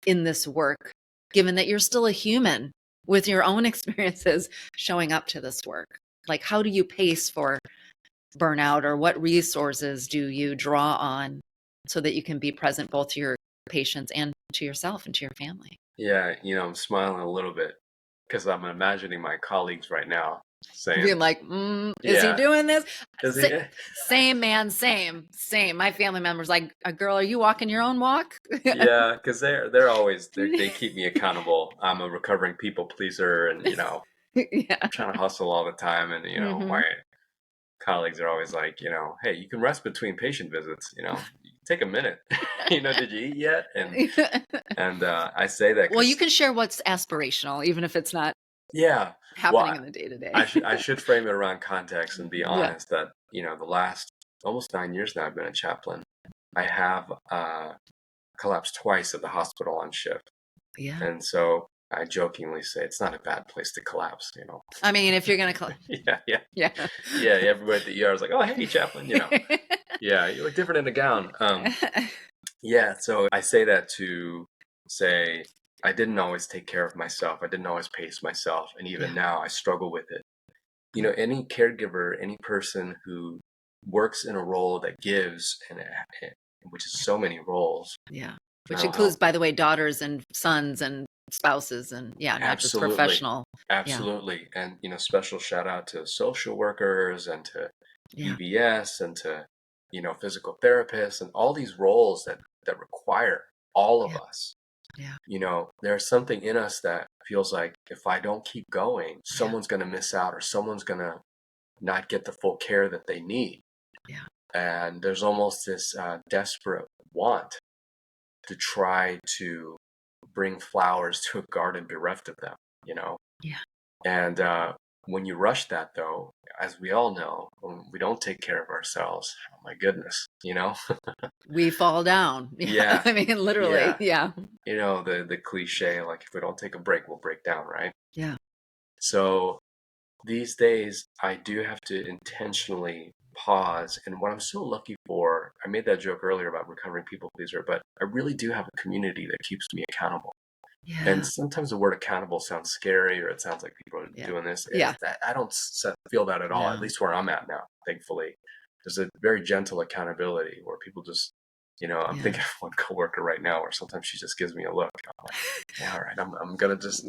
in this work, given that you're still a human with your own experiences showing up to this work? How do you pace for burnout, or what resources do you draw on so that you can be present both to your patients and to yourself and to your family? Yeah, I'm smiling a little bit because I'm imagining my colleagues right now saying, being like, is he yeah, doing this? is he? Same, man, same. My family members like, girl, are you walking your own walk? Yeah, because they're always they keep me accountable. I'm a recovering people pleaser, and Yeah. trying to hustle all the time, and Hmm. my colleagues are always like, hey, you can rest between patient visits, take a minute. Did you eat yet? And I say that Well, you because can share what's aspirational, even if it's not yeah, happening well, in the day to I day. should I should frame it around context and be Yeah. honest that the last almost 9 years now I've been a chaplain. I have collapsed twice at the hospital on shift, Yeah. and so I jokingly say it's not a bad place to collapse. I mean, if you're going to, Yeah, yeah, yeah. yeah. Everybody at the ER is like, "Oh, hey, chaplain," Yeah, you look different in a gown. Yeah, so I say that to say I didn't always take care of myself. I didn't always pace myself, and even Yeah. now I struggle with it. Any caregiver, any person who works in a role that gives, which is so many roles, Yeah. Which mental health, includes, by the way, daughters and sons and spouses and not just absolutely, professional. Yeah. absolutely, and special shout out to social workers and to Yeah. EVS and to physical therapists and all these roles that require all of Yeah. us. Yeah. There's something in us that feels like if I don't keep going, Yeah. someone's going to miss out or someone's going to not get the full care that they need. Yeah. And there's almost this desperate want to try to bring flowers to a garden bereft of them. Yeah. And when you rush that, though, as we all know, when we don't take care of ourselves, oh my goodness, We fall down. Yeah. Yeah, I mean, literally. yeah. Yeah. The cliche, like if we don't take a break, we'll break down, right? Yeah. So these days, I do have to intentionally pause. And what I'm so lucky for, I made that joke earlier about recovering people pleaser, but I really do have a community that keeps me accountable. And Yeah. sometimes the word accountable sounds scary, or it sounds like people are Yeah. doing this. Yeah. I don't feel that at all, at No. least where I'm at now, thankfully. There's a very gentle accountability where people just, I'm Yeah. thinking of one coworker right now where sometimes she just gives me a look. I'm like, yeah, all right, I'm going to just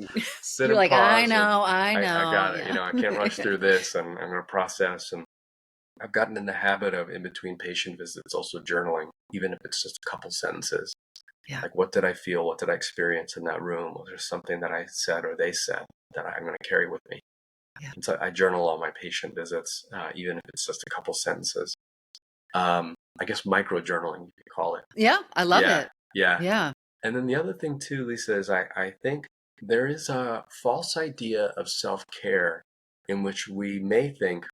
sit You're and like, I pause and know, I I know. got it. Yeah. I can't rush through this and I'm going to process. And I've gotten in the habit of in between patient visits also journaling, even if it's just a couple sentences. Yeah. Like, what did I feel? What did I experience in that room? Was there something that I said or they said that I'm going to carry with me? Yeah. And so I journal all my patient visits, even if it's just a couple sentences. I guess micro journaling, you could call it. Yeah. I love Yeah, it. yeah. Yeah. And then the other thing too, Lisa, is I think there is a false idea of self-care in which we may think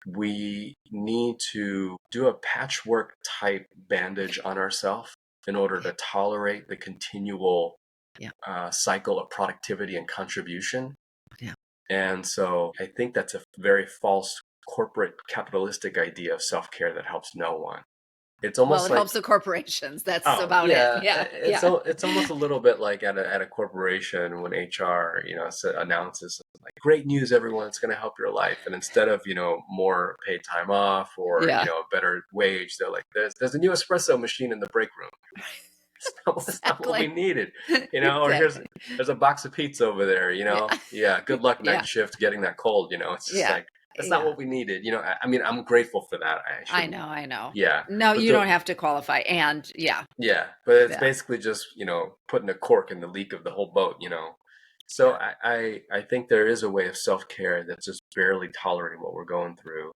we need to do a patchwork type bandage on ourselves in order to tolerate the continual Yeah. cycle of productivity and contribution. Yeah. And so I think that's a very false corporate capitalistic idea of self-care that helps no one. It's Well, almost it like, helps the corporations. That's oh about it. yeah, Yeah. Yeah. it's almost a little bit like at a corporation when HR announces like great news everyone, it's going to help your life, and instead of more paid time off or Yeah. a better wage, they're like there's a new espresso machine in the break room. It's not what we Exactly. needed, or Exactly. there's a box of pizza over there, Yeah. yeah, good luck night Yeah. shift getting that cold, it's just Yeah. like that's not Yeah. what we needed, I mean I'm grateful for that, I I shouldn't, know. I know. yeah, No, but you don't have to qualify. And yeah. yeah, but it's Yeah. basically just, putting a cork in the leak of the whole boat. So Yeah. I think there is a way of self-care that's just barely tolerating what we're going through.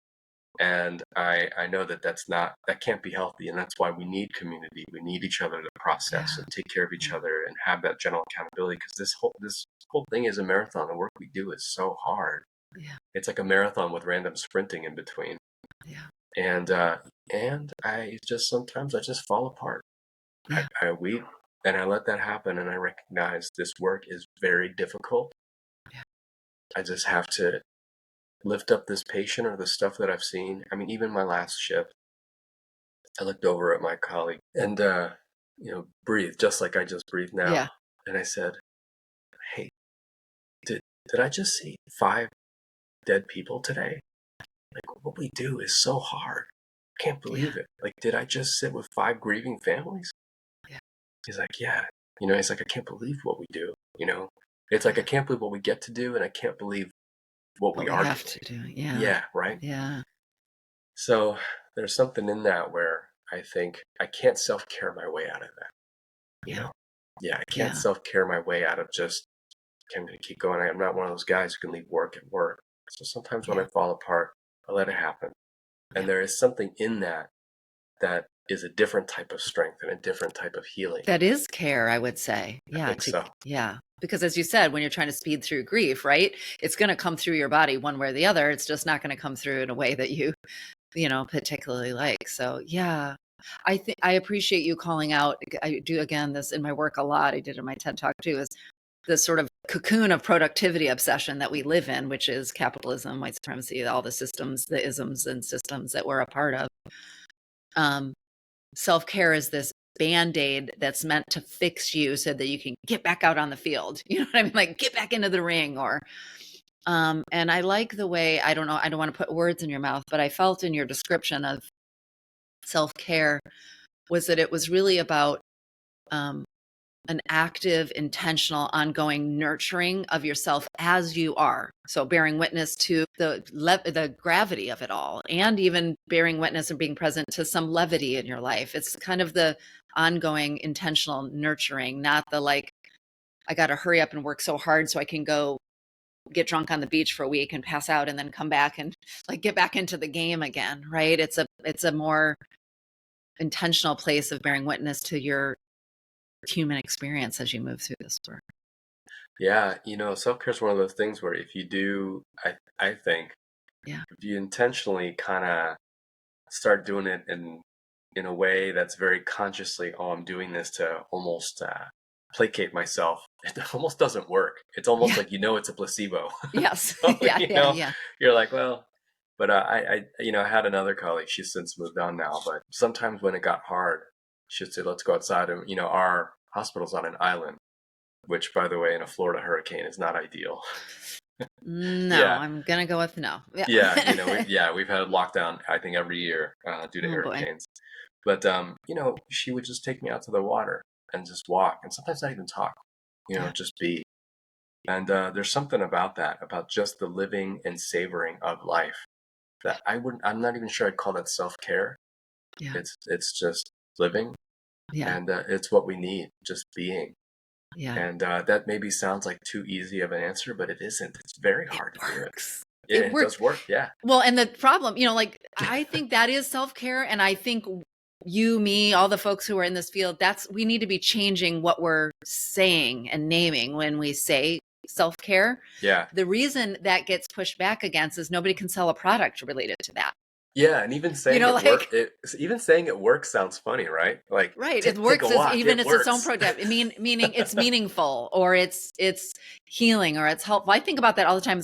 And I know that can't be healthy. And that's why we need community. We need each other to process Yeah. and take care of each Yeah. other and have that general accountability. Because this whole thing is a marathon. The work we do is so hard. Yeah. It's like a marathon with random sprinting in between. Yeah. And I just sometimes I just fall apart. Yeah. I weep and I let that happen and I recognize this work is very difficult. Yeah. I just have to lift up this patient or the stuff that I've seen. I mean, even my last shift, I looked over at my colleague and breathe just like I just breathed now. Yeah. And I said, "Hey, did I just see 5 dead people today? Like what we do is so hard. I can't Yeah. believe it. Like did I just sit with 5 grieving families?" Yeah. He's like, "Yeah." He's like, "I can't believe what we do." It's like, I can't believe what we get to do, and I can't believe what What we we are have doing. to do. Yeah. Yeah, right? Yeah. So there's something in that where I think I can't self-care my way out of that, you Yeah. know? Yeah, I can't Yeah. self-care my way out of just, "Okay, I'm gonna keep going." I'm not one of those guys who can leave work at work. So sometimes when I Yeah. fall apart, I let it happen. Yeah. And there is something in that that is a different type of strength and a different type of healing. That is care, I would say. I Yeah. think so. Yeah. Because as you said, when you're trying to speed through grief, right? It's going to come through your body one way or the other. It's just not going to come through in a way that you particularly like. So yeah, I think I appreciate you calling out. I do again this in my work a lot. I did in my TED talk too. Is the sort of cocoon of productivity obsession that we live in, which is capitalism, white supremacy, all the systems, the isms and systems that we're a part of. Self-care is this band-aid that's meant to fix you so that you can get back out on the field. You know what I mean? Like get back into the ring or and I like the way, I don't know, I don't want to put words in your mouth, but I felt in your description of self-care was that it was really about um, an active, intentional, ongoing nurturing of yourself as you are. So bearing witness to the gravity of it all, and even bearing witness and being present to some levity in your life. It's kind of the ongoing, intentional nurturing, not the like, I got to hurry up and work so hard so I can go get drunk on the beach for a week and pass out and then come back and like get back into the game again, right? It's a more intentional place of bearing witness to your human experience as you move through this work. Yeah, self-care is one of those things where if you do, I think, Yeah. if you intentionally kind of start doing it in a way that's very consciously, oh, I'm doing this to almost placate myself. It almost doesn't work. It's almost Yeah. like it's a placebo. Yes. So, Yeah. Yeah. Yeah. you're like, well, but I had another colleague. She's since moved on now, but sometimes when it got hard, she'd say, "Let's go outside." And our hospital's on an island, which, by the way, in a Florida hurricane is not ideal. No, Yeah, I'm gonna go with no. Yeah. yeah, we've had lockdown, I think, every year due to Oh boy. hurricanes. But she would just take me out to the water and just walk, and sometimes not even talk. Yeah. Just be. And there's something about that, about just the living and savoring of life that I'm not even sure I'd call that self-care. Yeah. It's just living, Yeah. and it's what we need, just being. Yeah. And that maybe sounds like too easy of an answer, but it isn't. It's very It hard to do it. works. Yeah, It it works. does work. Yeah. Well, and the problem, like I think that is self-care. And I think you, me, all the folks who are in this field, we need to be changing what we're saying and naming when we say self-care. Yeah. The reason that gets pushed back against is nobody can sell a product related to that. Yeah, and even saying Like even saying it works sounds funny, right? Like, right. It take a works as walk, even it it's its own works. product. Meaning it's meaningful or it's healing or it's helpful. I think about that all the time.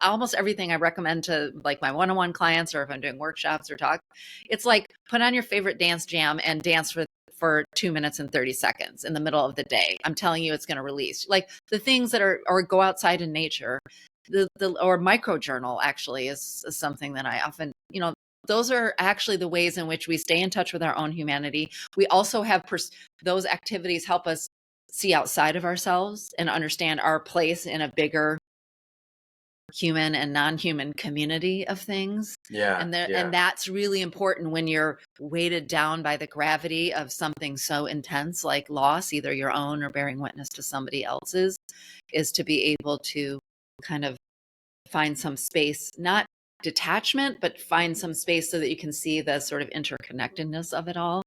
Almost everything I recommend to like my one-on-one clients or if I'm doing workshops or talk, it's like put on your favorite dance jam and dance for 2 minutes and 30 seconds in the middle of the day. I'm telling you, it's going to release like the things that or go outside in nature. Or micro journal actually is something that I often, those are actually the ways in which we stay in touch with our own humanity. We also have those activities help us see outside of ourselves and understand our place in a bigger human and non-human community of things. Yeah, And that's really important when you're weighted down by the gravity of something so intense like loss, either your own or bearing witness to somebody else's, is to be able to kind of find some space, not detachment, but find some space so that you can see the sort of interconnectedness of it all.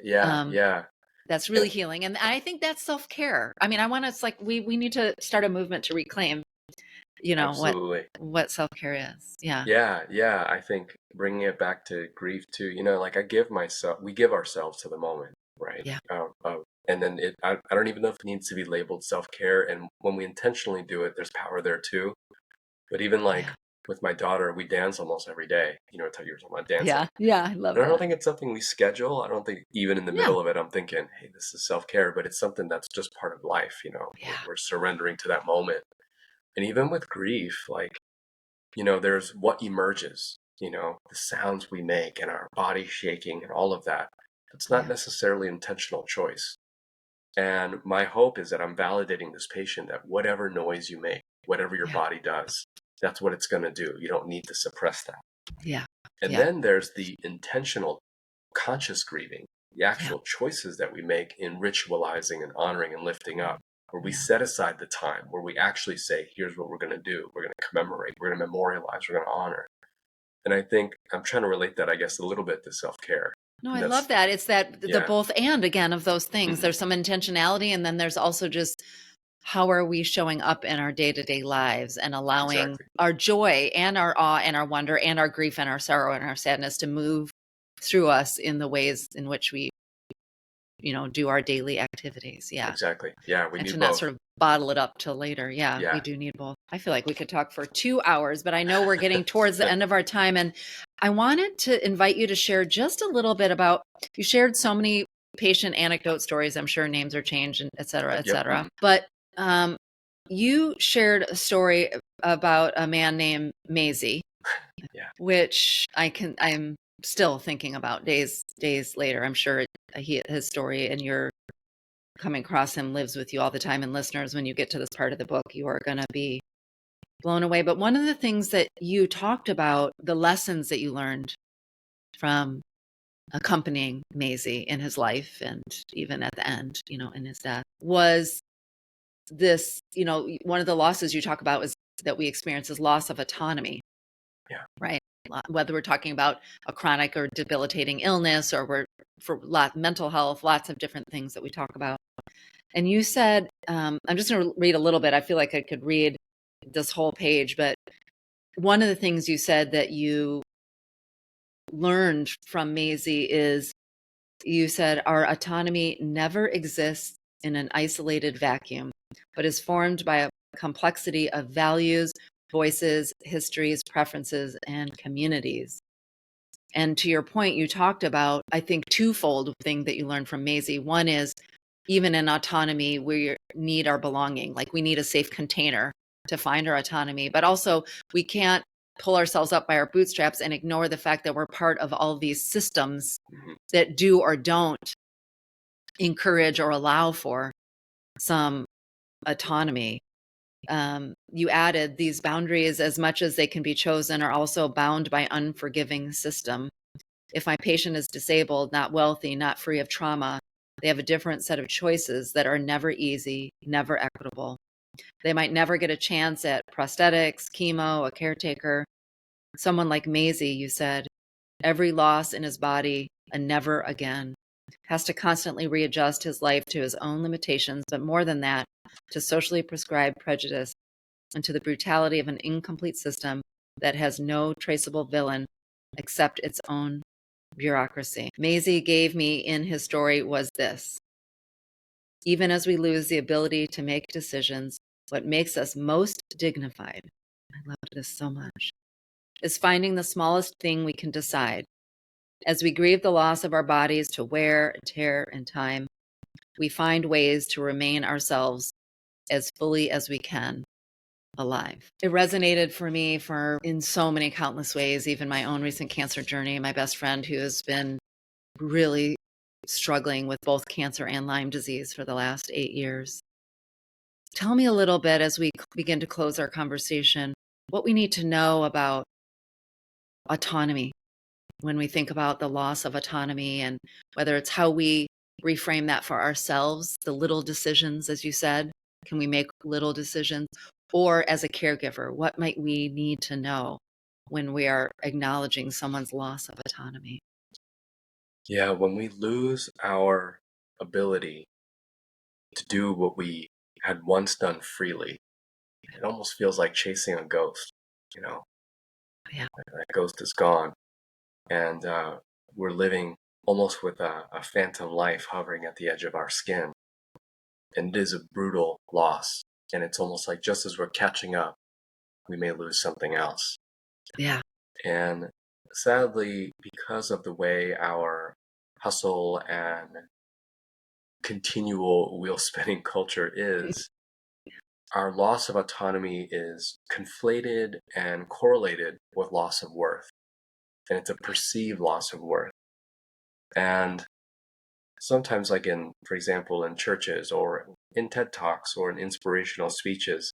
yeah, Um, yeah. that's really healing. And I think that's self-care. I mean, it's like, we need to start a movement to reclaim, Absolutely. what self-care is. Yeah. Yeah, yeah. I think bringing it back to grief too, like we give ourselves to the moment, right? Yeah. And then I don't even know if it needs to be labeled self-care. And when we intentionally do it, there's power there too. But even like Yeah. with my daughter, we dance almost every day. You were talking about dancing. Yeah. Yeah. I love And I don't that. think it's something we schedule. I don't think even in the Yeah. middle of it, I'm thinking, hey, this is self-care, but it's something that's just part of life, Yeah. we're surrendering to that moment. And even with grief, like, there's what emerges, the sounds we make and our body shaking and all of that. It's not Yeah. necessarily intentional choice. And my hope is that I'm validating this patient that whatever noise you make, whatever your Yeah. body does, that's what it's going to do. You don't need to suppress that. Yeah. And Yeah. then there's the intentional conscious grieving, the Yeah. actual choices that we make in ritualizing and honoring and lifting up, where we Yeah. set aside the time, where we actually say, here's what we're going to do. We're going to commemorate, we're going to memorialize, we're going to honor. And I think I'm trying to relate that, I guess, a little bit to self-care. No, And I that's, love that. It's that the yeah, both and again of those things. There's some intentionality, and then there's also just how are we showing up in our day-to-day lives and allowing exactly. our joy and our awe and our wonder and our grief and our sorrow and our sadness to move through us in the ways in which we, do our daily activities. Yeah. Exactly. Yeah, we And to need not both. sort of bottle it up till later. Yeah, we Yeah. do need both. I feel like we could talk for 2 hours, but I know we're getting towards the end of our time. And I wanted to invite you to share just a little bit about, you shared so many patient anecdote stories. I'm sure names are changed and et cetera, et Yep. cetera. But you shared a story about a man named Maisie, Yeah. which I'm still thinking about days later. I'm sure his story and your coming across him lives with you all the time. And listeners, when you get to this part of the book, you are going to be blown away. But one of the things that you talked about, the lessons that you learned from accompanying Maisie in his life and even at the end, in his death, was this, one of the losses you talk about is that we experience is loss of autonomy. Yeah. Right. Whether we're talking about a chronic or debilitating illness or we're for mental health, lots of different things that we talk about. And you said, I'm just going to read a little bit. I feel like I could read this whole page, but one of the things you said that you learned from Maisie is you said, our autonomy never exists in an isolated vacuum, but is formed by a complexity of values, voices, histories, preferences, and communities. And to your point, you talked about, I think, twofold thing that you learned from Maisie. One is even in autonomy, we need our belonging, like we need a safe container to find our autonomy, but also we can't pull ourselves up by our bootstraps and ignore the fact that we're part of all of these systems that do or don't encourage or allow for some autonomy. You added these boundaries, as much as they can be chosen, are also bound by unforgiving system. If my patient is disabled, not wealthy, not free of trauma, they have a different set of choices that are never easy, never equitable. They might never get a chance at prosthetics, chemo, a caretaker. Someone like Maisie, you said, every loss in his body, a never again, has to constantly readjust his life to his own limitations, but more than that, to socially prescribed prejudice and to the brutality of an incomplete system that has no traceable villain except its own bureaucracy. Maisie gave me in his story was this: even as we lose the ability to make decisions, what makes us most dignified, I love this so much, is finding the smallest thing we can decide. As we grieve the loss of our bodies to wear and tear and time, we find ways to remain ourselves as fully as we can alive. It resonated for me in so many countless ways, even my own recent cancer journey. My best friend, who has been really struggling with both cancer and Lyme disease for the last 8 years. Tell me a little bit, as we begin to close our conversation, what we need to know about autonomy when we think about the loss of autonomy, and whether it's how we reframe that for ourselves, the little decisions, as you said, can we make little decisions? Or as a caregiver, what might we need to know when we are acknowledging someone's loss of autonomy? Yeah, when we lose our ability to do what we had once done freely, it almost feels like chasing a ghost, you know? Yeah. That ghost is gone. And we're living almost with a phantom life hovering at the edge of our skin. And it is a brutal loss. And it's almost like just as we're catching up, we may lose something else. Yeah. And sadly, because of the way our hustle and continual wheel spinning culture is, our loss of autonomy is conflated and correlated with loss of worth. And it's a perceived loss of worth. And sometimes like for example, in churches or in TED Talks or in inspirational speeches,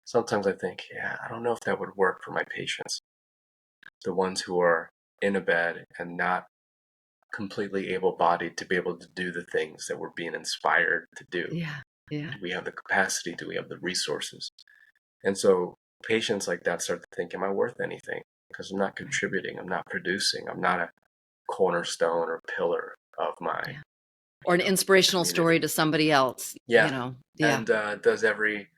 sometimes I think, yeah, I don't know if that would work for my patients, the ones who are in a bed and not completely able-bodied to be able to do the things that we're being inspired to do. Yeah. Yeah. Do we have the capacity? Do we have the resources? And so patients like that start to think, am I worth anything? Because I'm not contributing, I'm not producing, I'm not a cornerstone or pillar of my Yeah. Or an inspirational story community. to somebody else, Yeah. Yeah. And does every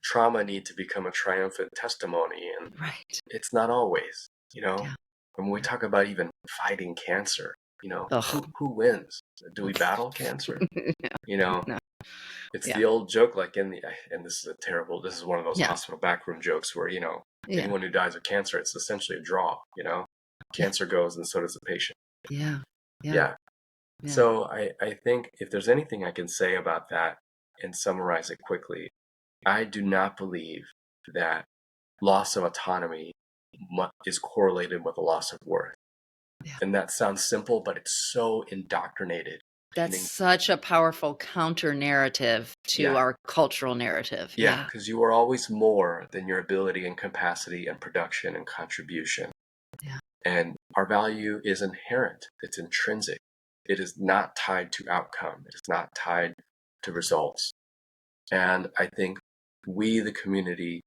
trauma need to become a triumphant testimony? And Right. it's not always, Yeah. When we talk about even fighting cancer, Ugh. who wins? Do we battle cancer? You know, No. it's Yeah. the old joke, like and this is one of those Yeah. hospital backroom jokes where, Yeah. anyone who dies of cancer, it's essentially a draw, Yeah. cancer goes and so does the patient. Yeah. Yeah. Yeah. Yeah. So I think if there's anything I can say about that and summarize it quickly, I do not believe that loss of autonomy is correlated with a loss of worth. Yeah. And that sounds simple, but it's so indoctrinated. That's such a powerful counter narrative to Yeah. our cultural narrative. Yeah, Yeah. because you are always more than your ability and capacity and production and contribution. Yeah. And our value is inherent, it's intrinsic. It is not tied to outcome, it is not tied to results. And I think we, the community,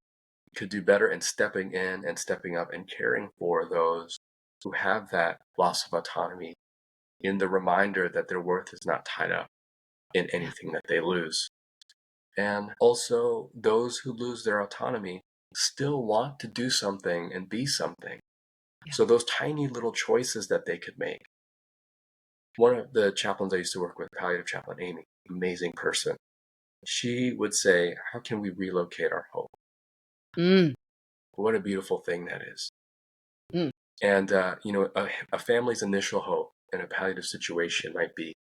could do better in stepping in and stepping up and caring for those who have that loss of autonomy, in the reminder that their worth is not tied up in Yeah. anything that they lose. And also, those who lose their autonomy still want to do something and be something. Yeah. So those tiny little choices that they could make. One of the chaplains I used to work with, palliative chaplain Amy, amazing person, she would say, how can we relocate our hope? Mm. What a beautiful thing that is. Mm. And, a family's initial hope in a palliative situation might be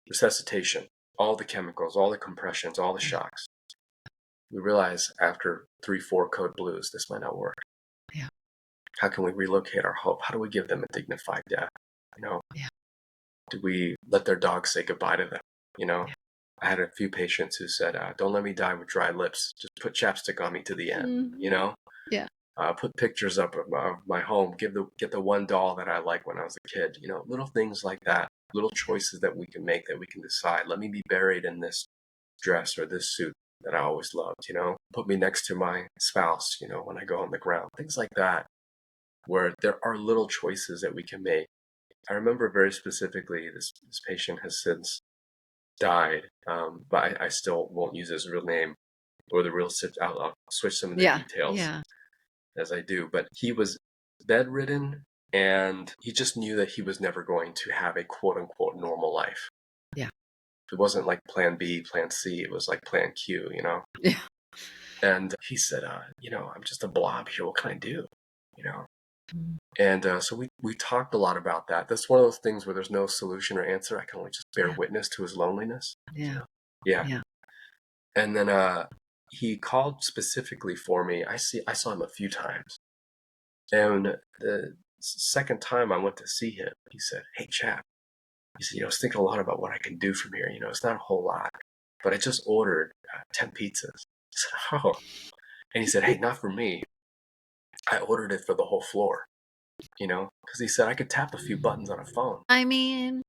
resuscitation, all the chemicals, all the compressions, all the shocks. We realize after 3-4 code blues, this might not work. Yeah. How can we relocate our hope? How do we give them a dignified death? Yeah. Do we let their dogs say goodbye to them? Yeah. I had a few patients who said, don't let me die with dry lips. Just put chapstick on me to the end, Yeah. Put pictures up of my home, get the one doll that I liked when I was a kid, little things like that, little choices that we can make, that we can decide, let me be buried in this dress or this suit that I always loved, put me next to my spouse, when I go on the ground, things like that, where there are little choices that we can make. I remember very specifically, this patient has since died, but I still won't use his real name or the real, I'll switch some of the Yeah. details Yeah. as I do, but he was bedridden and he just knew that he was never going to have a quote unquote normal life. Yeah. It wasn't like plan B, plan C, it was like plan Q, Yeah. And he said, I'm just a blob here. What can I do? Mm. And so we talked a lot about that. That's one of those things where there's no solution or answer. I can only just bear witness to his loneliness. Yeah. Yeah. Yeah. And then he called specifically for me. I saw him a few times. And the second time I went to see him, he said, hey, chap. He said, I was thinking a lot about what I can do from here. It's not a whole lot, but I just ordered 10 pizzas. I said, oh. And he said, hey, not for me. I ordered it for the whole floor, because he said I could tap a few buttons on a phone. I mean,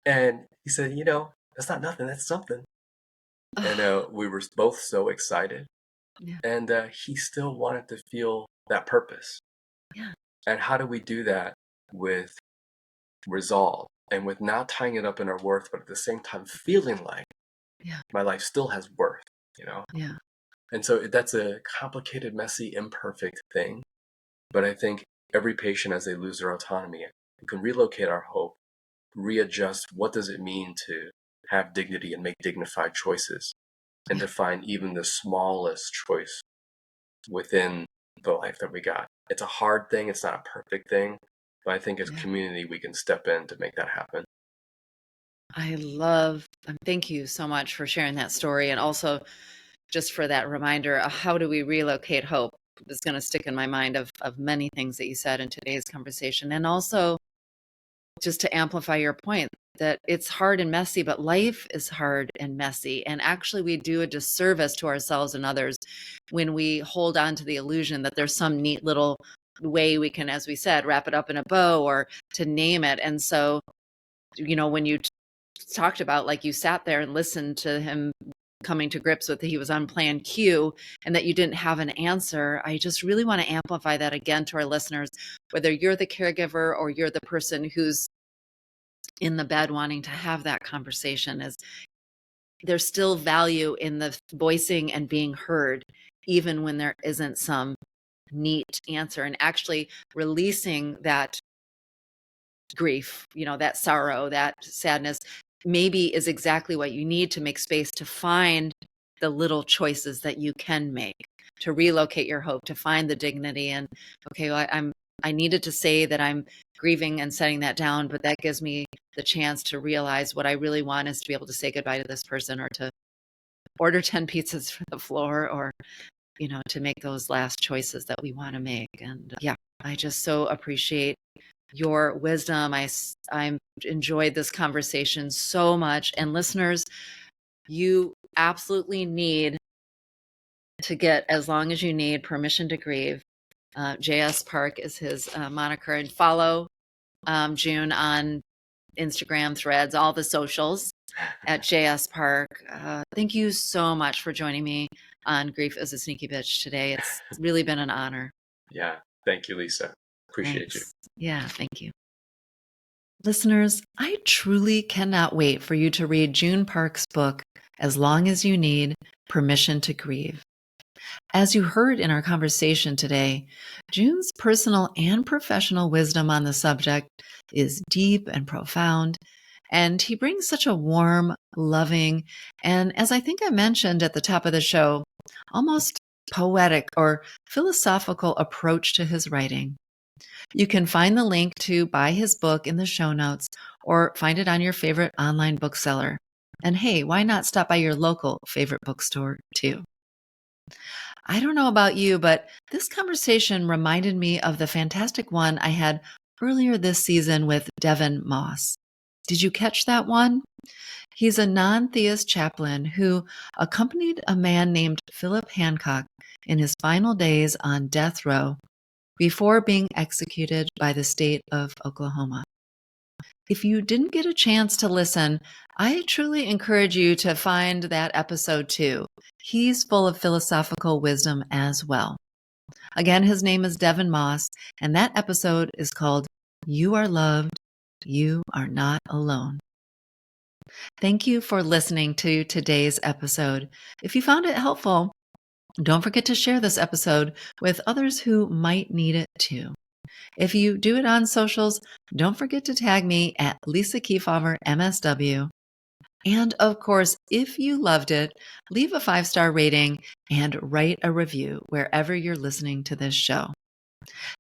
And he said, that's not nothing, that's something. And we were both so excited. Yeah. And he still wanted to feel that purpose. Yeah. And how do we do that with resolve and with not tying it up in our worth, but at the same time feeling like my life still has worth, Yeah. And so that's a complicated, messy, imperfect thing. But I think every patient, as they lose their autonomy, we can relocate our hope, readjust what does it mean to have dignity and make dignified choices, and to find even the smallest choice within the life that we got. It's a hard thing. It's not a perfect thing. But I think as a community, we can step in to make that happen. Thank you so much for sharing that story. And also just for that reminder, how do we relocate hope? Is going to stick in my mind of many things that you said in today's conversation. And also just to amplify your point, that it's hard and messy, but life is hard and messy. And actually, we do a disservice to ourselves and others when we hold on to the illusion that there's some neat little way we can, as we said, wrap it up in a bow or to name it. And so, when you talked about, like, you sat there and listened to him coming to grips with that he was on plan Q and that you didn't have an answer, I just really want to amplify that again to our listeners, whether you're the caregiver or you're the person who's in the bed wanting to have that conversation, is there's still value in the voicing and being heard, even when there isn't some neat answer, and actually releasing that grief, that sorrow, that sadness, maybe is exactly what you need to make space to find the little choices that you can make, to relocate your hope, to find the dignity. And okay, well, I needed to say that I'm grieving and setting that down, but that gives me the chance to realize what I really want is to be able to say goodbye to this person, or to order 10 pizzas for the floor, or to make those last choices that we want to make. And I just so appreciate your wisdom. I enjoyed this conversation so much. And listeners, you absolutely need to get, as long as you need, permission to grieve. JS Park is his moniker. And follow Joon on Instagram, Threads, all the socials at JS Park. Thank you so much for joining me on Grief is a Sneaky Bitch today. It's really been an honor. Yeah. Thank you, Lisa. Appreciate you. Yeah, thank you. Listeners, I truly cannot wait for you to read Joon Park's book, As Long as You Need Permission to Grieve. As you heard in our conversation today, Joon's personal and professional wisdom on the subject is deep and profound, and he brings such a warm, loving, and, as I think I mentioned at the top of the show, almost poetic or philosophical approach to his writing. You can find the link to buy his book in the show notes, or find it on your favorite online bookseller. And hey, why not stop by your local favorite bookstore too? I don't know about you, but this conversation reminded me of the fantastic one I had earlier this season with Devin Moss. Did you catch that one? He's a non-theist chaplain who accompanied a man named Philip Hancock in his final days on death row before being executed by the state of Oklahoma. If you didn't get a chance to listen, I truly encourage you to find that episode too. He's full of philosophical wisdom as well. Again, his name is Devin Moss, and that episode is called You Are Loved, You Are Not Alone. Thank you for listening to today's episode. If you found it helpful, don't forget to share this episode with others who might need it too. If you do it on socials, don't forget to tag me at Lisa Kefauver, MSW. And of course, if you loved it, leave a 5-star rating and write a review wherever you're listening to this show.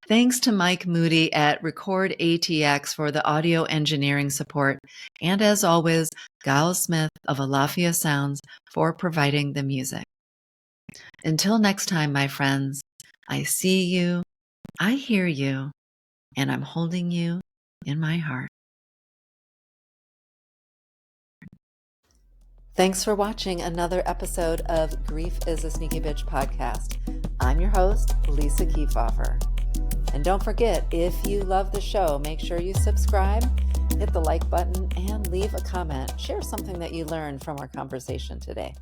Thanks to Mike Moody at Record ATX for the audio engineering support. And as always, Giles Smith of Alafia Sounds for providing the music. Until next time, my friends, I see you, I hear you, and I'm holding you in my heart. Thanks for watching another episode of Grief is a Sneaky Bitch podcast. I'm your host, Lisa Kefauver. And don't forget, if you love the show, make sure you subscribe, hit the like button, and leave a comment. Share something that you learned from our conversation today.